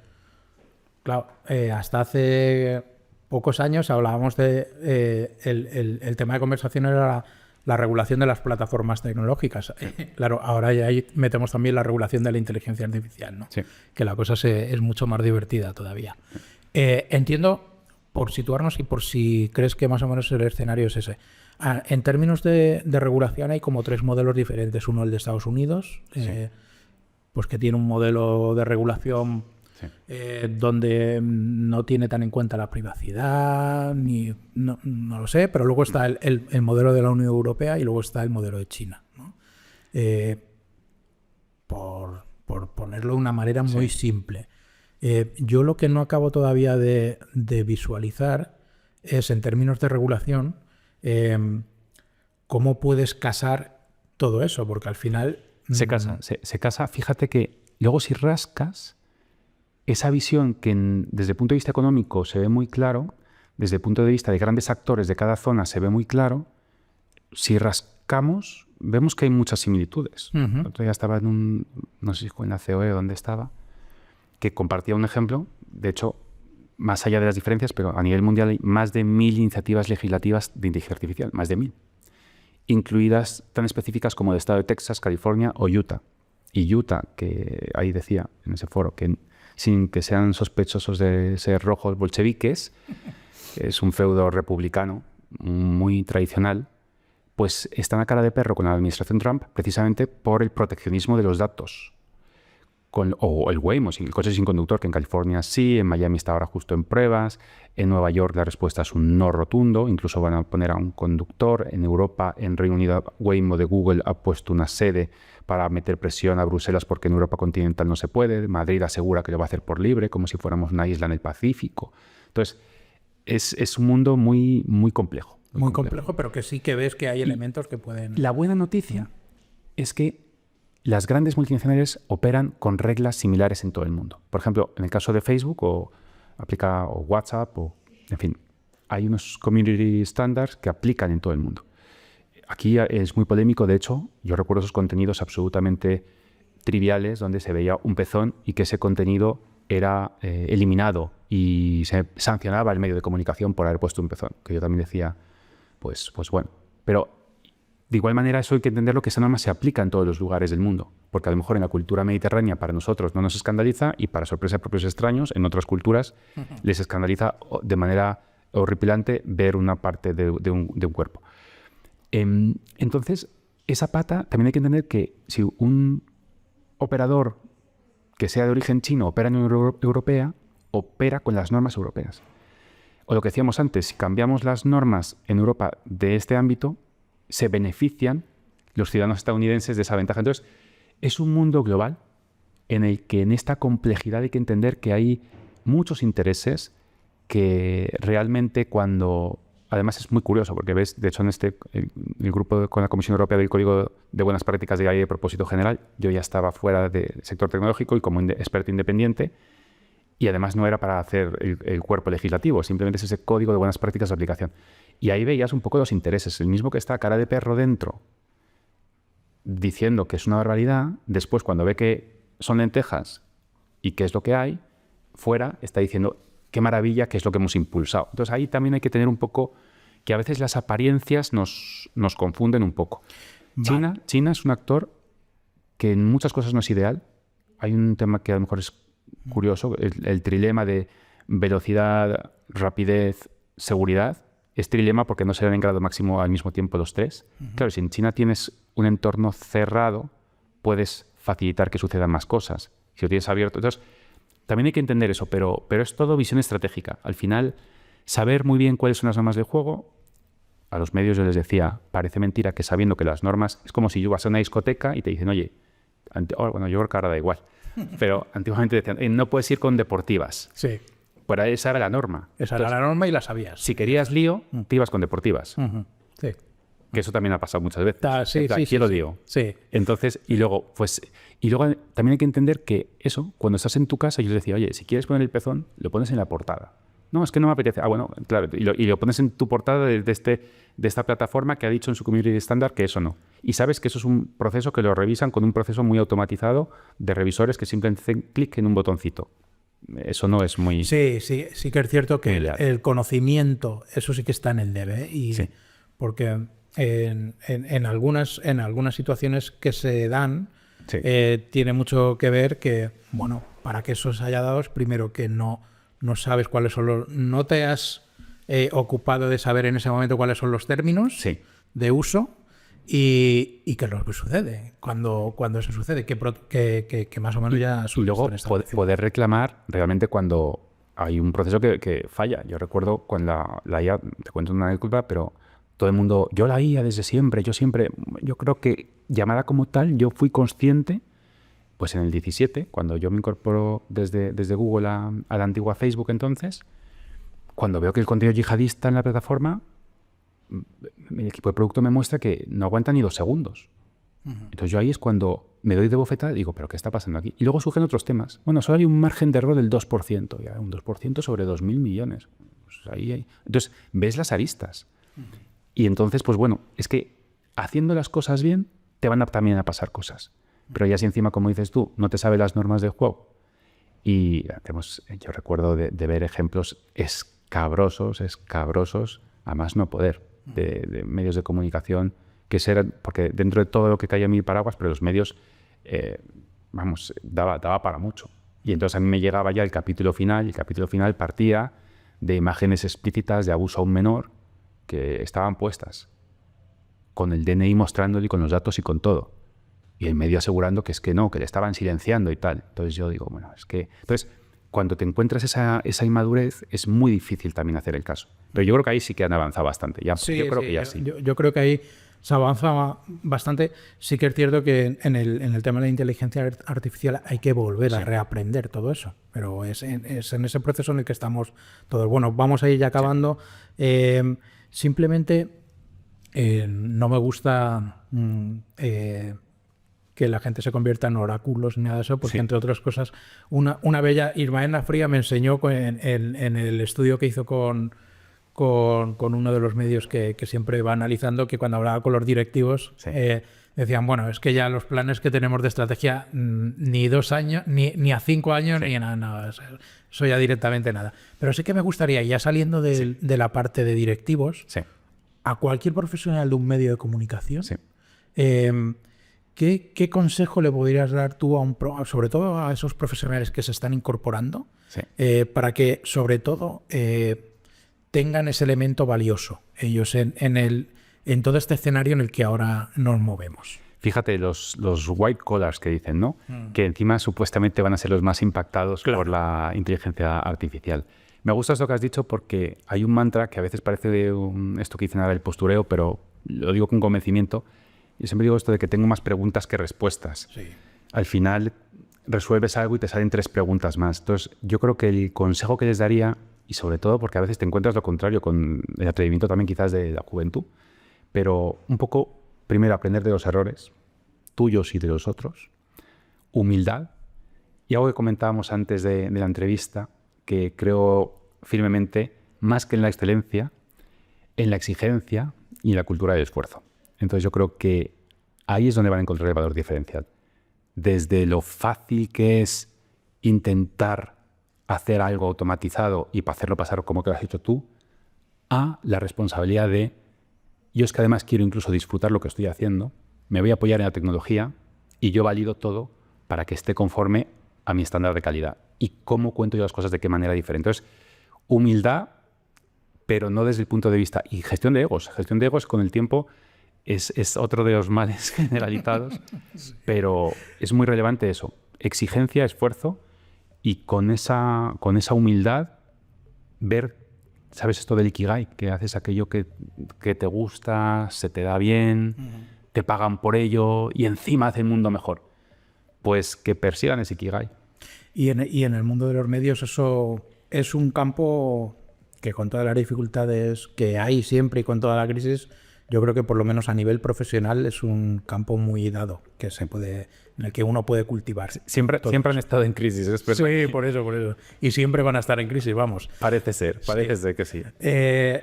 Claro, hasta hace pocos años hablábamos de... el tema de conversación era la regulación de las plataformas tecnológicas. Claro, ahora ya ahí metemos también la regulación de la inteligencia artificial, ¿no? Sí. Que la cosa es mucho más divertida todavía. Entiendo, por situarnos y por si crees que más o menos el escenario es ese. En términos de regulación hay como 3 modelos diferentes. Uno, el de Estados Unidos, pues que tiene un modelo de regulación donde no tiene tan en cuenta la privacidad, no lo sé, pero luego está el modelo de la Unión Europea y luego está el modelo de China, ¿no? Por ponerlo de una manera muy simple. Yo lo que no acabo todavía de visualizar es, en términos de regulación, cómo puedes casar todo eso, porque al final... Se casa. Fíjate que luego si rascas, esa visión que desde el punto de vista económico se ve muy claro, desde el punto de vista de grandes actores de cada zona se ve muy claro, si rascamos, vemos que hay muchas similitudes. El otro día estaba no sé si fue en la COE donde estaba, que compartía un ejemplo. De hecho, más allá de las diferencias, pero a nivel mundial hay más de 1000 iniciativas legislativas de inteligencia artificial, más de 1000, incluidas tan específicas como el estado de Texas, California o Utah. Y Utah, que ahí decía en ese foro que sin que sean sospechosos de ser rojos bolcheviques, es un feudo republicano muy tradicional, pues están a cara de perro con la administración Trump precisamente por el proteccionismo de los datos. O el Waymo, el coche sin conductor, que en California sí, en Miami está ahora justo en pruebas, en Nueva York la respuesta es un no rotundo, incluso van a poner a un conductor, en Europa, en Reino Unido, Waymo de Google ha puesto una sede para meter presión a Bruselas porque en Europa continental no se puede, Madrid asegura que lo va a hacer por libre, como si fuéramos una isla en el Pacífico. Entonces, es un mundo muy, muy complejo. Muy complejo, pero que sí que ves que hay elementos que pueden... La buena noticia es que las grandes multinacionales operan con reglas similares en todo el mundo. Por ejemplo, en el caso de Facebook o WhatsApp, en fin, hay unos community standards que aplican en todo el mundo. Aquí es muy polémico, de hecho, yo recuerdo esos contenidos absolutamente triviales donde se veía un pezón y que ese contenido era eliminado y se sancionaba el medio de comunicación por haber puesto un pezón, que yo también decía, pues bueno. Pero de igual manera eso hay que entenderlo, que esa norma se aplica en todos los lugares del mundo, porque a lo mejor en la cultura mediterránea para nosotros no nos escandaliza y para sorpresa de propios extraños, en otras culturas les escandaliza de manera horripilante ver una parte de un cuerpo. Entonces, esa pata también hay que entender que si un operador que sea de origen chino opera en Unión Europea, opera con las normas europeas. O lo que decíamos antes, si cambiamos las normas en Europa de este ámbito, se benefician los ciudadanos estadounidenses de esa ventaja. Entonces, es un mundo global en el que en esta complejidad hay que entender que hay muchos intereses que realmente cuando... Además es muy curioso porque ves, de hecho en el grupo con la Comisión Europea del Código de Buenas Prácticas de AI de propósito general, yo ya estaba fuera del sector tecnológico y como experto independiente, y además no era para hacer el cuerpo legislativo, simplemente es ese código de buenas prácticas de aplicación. Y ahí veías un poco los intereses. El mismo que está cara de perro dentro diciendo que es una barbaridad, después cuando ve que son lentejas y qué es lo que hay, fuera está diciendo qué maravilla, qué es lo que hemos impulsado. Entonces ahí también hay que tener un poco que a veces las apariencias nos confunden un poco. Vale. China es un actor que en muchas cosas no es ideal. Hay un tema que a lo mejor es curioso, el trilema de velocidad, rapidez, seguridad. Es trilema porque no se dan en grado máximo al mismo tiempo los tres. Claro, si en China tienes un entorno cerrado, puedes facilitar que sucedan más cosas. Si lo tienes abierto... Entonces, también hay que entender eso, pero es todo visión estratégica. Al final, saber muy bien cuáles son las normas del juego. A los medios yo les decía, parece mentira que sabiendo que las normas... Es como si yo vas a una discoteca y te dicen, oye, bueno, yo creo que ahora da igual. Pero antiguamente decían, no puedes ir con deportivas. Sí. Pero esa era la norma. Esa era la norma y la sabías. Si querías lío, te ibas con deportivas. Sí. Que eso también ha pasado muchas veces. Sí, Quiero lío. Sí. Entonces, y luego también hay que entender que eso, cuando estás en tu casa, yo les decía, oye, si quieres poner el pezón, lo pones en la portada. No, es que no me apetece. Ah, bueno, claro, y lo pones en tu portada de esta plataforma que ha dicho en su community standard que eso no. Y sabes que eso es un proceso que lo revisan con un proceso muy automatizado de revisores que simplemente hacen clic en un botoncito. Eso no es muy... Sí que es cierto que Ideal. el conocimiento, eso sí que está en el debe. Y Sí. porque en algunas situaciones que se dan, Sí. tiene mucho que ver que, bueno, para que eso se haya dado, es primero que no sabes cuáles son los... No te has ocupado de saber en ese momento cuáles son los términos Sí. de uso y qué es lo que sucede cuando eso sucede, que más o menos ya... Y luego poder reclamar realmente cuando hay un proceso que falla. Yo recuerdo cuando la IA, te cuento una anécdota, pero todo el mundo, yo la IA desde siempre, yo creo que llamada como tal, yo fui consciente, pues en el 17, cuando yo me incorporo desde Google a la antigua Facebook entonces, cuando veo que el contenido yihadista en la plataforma, el equipo de producto me muestra que no aguanta ni 2 segundos. Entonces yo ahí es cuando me doy de bofetada y digo, ¿pero qué está pasando aquí? Y luego surgen otros temas. Bueno, solo hay un margen de error del 2%. Ya, un 2% sobre 2.000 millones. Pues ahí hay... Entonces, ves las aristas. Y entonces, pues bueno, es que haciendo las cosas bien, te van también a pasar cosas. Pero ya si encima, como dices tú, no te sabes las normas del juego. Y yo recuerdo de ver ejemplos escabrosos, a más no poder, de medios de comunicación que serán, porque dentro de todo lo que caía en mi paraguas, pero los medios, daba para mucho. Y entonces a mí me llegaba ya el capítulo final, y el capítulo final partía de imágenes explícitas de abuso a un menor que estaban puestas, con el DNI mostrándole y con los datos y con todo. Y el medio asegurando que es que no, que le estaban silenciando y tal. Entonces yo digo, bueno, es que... Entonces, cuando te encuentras esa inmadurez, es muy difícil también hacer el caso. Pero yo creo que ahí sí que han avanzado bastante. Yo creo que ya sí. Yo creo que ahí se avanza bastante. Sí que es cierto que en el tema de la inteligencia artificial hay que volver a reaprender todo eso. Pero es en ese proceso en el que estamos todos. Bueno, vamos a ir ya acabando. Sí. Simplemente no me gusta que la gente se convierta en oráculos ni nada de eso, porque entre otras cosas, una bella Irmaena Fría me enseñó en el estudio que hizo con con uno de los medios que siempre va analizando, que cuando hablaba con los directivos decían, bueno, es que ya los planes que tenemos de estrategia ni 2 años, ni a 5 años, ni nada, eso ya directamente nada. Pero sí que me gustaría, ya saliendo de la parte de directivos, a cualquier profesional de un medio de comunicación, ¿qué consejo le podrías dar tú sobre todo a esos profesionales que se están incorporando, para que sobre todo tengan ese elemento valioso ellos en todo este escenario en el que ahora nos movemos? Fíjate, los white collars que dicen, ¿no? Que encima supuestamente van a ser los más impactados por la inteligencia artificial. Me gusta esto que has dicho porque hay un mantra que a veces parece esto que dicen ahora el postureo, pero lo digo con convencimiento. Yo siempre digo esto de que tengo más preguntas que respuestas. Al final resuelves algo y te salen 3 preguntas más. Entonces, yo creo que el consejo que les daría, y sobre todo porque a veces te encuentras lo contrario con el atrevimiento también quizás de la juventud, pero un poco, primero, aprender de los errores tuyos y de los otros, humildad, y algo que comentábamos antes de la entrevista, que creo firmemente, más que en la excelencia, en la exigencia y en la cultura del esfuerzo. Entonces yo creo que ahí es donde van a encontrar el valor diferencial. Desde lo fácil que es intentar hacer algo automatizado y para hacerlo pasar como que lo has hecho tú, a la responsabilidad de yo es que además quiero incluso disfrutar lo que estoy haciendo, me voy a apoyar en la tecnología y yo valido todo para que esté conforme a mi estándar de calidad. Y cómo cuento yo las cosas de qué manera diferente. Entonces, humildad, pero no desde el punto de vista... Y gestión de egos. Gestión de egos con el tiempo es otro de los males generalizados, pero es muy relevante eso. Exigencia, esfuerzo y con esa humildad ver... ¿Sabes esto del Ikigai? Que haces aquello que te gusta, se te da bien, te pagan por ello y encima hace el mundo mejor. Pues que persigan ese Ikigai. Y en el mundo de los medios eso es un campo que con todas las dificultades que hay siempre y con toda la crisis, yo creo que por lo menos a nivel profesional es un campo muy dado en el que uno puede cultivar. Siempre han estado en crisis. Sí, por eso. Y siempre van a estar en crisis, vamos. Parece ser que sí.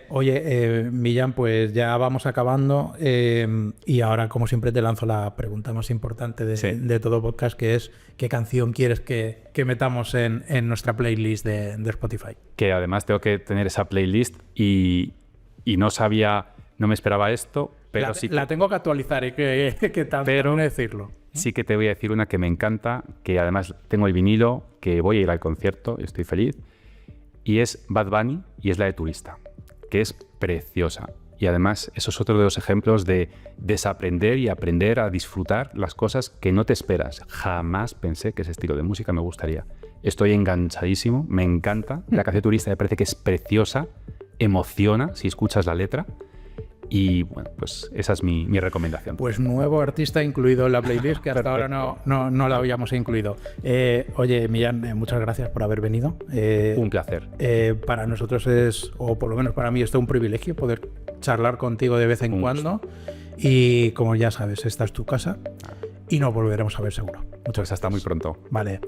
Oye, Millán, pues ya vamos acabando y ahora, como siempre, te lanzo la pregunta más importante de todo podcast, que es ¿qué canción quieres que metamos en nuestra playlist de Spotify? Que además tengo que tener esa playlist y no me esperaba esto, pero la tengo que actualizar, que tanto decirlo. Sí que te voy a decir una que me encanta, que además tengo el vinilo, que voy a ir al concierto, estoy feliz, y es Bad Bunny, y es la de Turista, que es preciosa. Y además eso es otro de los ejemplos de desaprender y aprender a disfrutar las cosas que no te esperas. Jamás pensé que ese estilo de música me gustaría. Estoy enganchadísimo, me encanta. La canción Turista me parece que es preciosa, emociona si escuchas la letra. Y bueno, pues esa es mi recomendación. Pues nuevo artista incluido en la playlist, que hasta ahora no la habíamos incluido. Oye, Millán, muchas gracias por haber venido. Un placer. Para nosotros o por lo menos para mí, es un privilegio poder charlar contigo de vez en cuando. Y como ya sabes, esta es tu casa y nos volveremos a ver seguro. Muchas gracias, hasta muy pronto. Vale.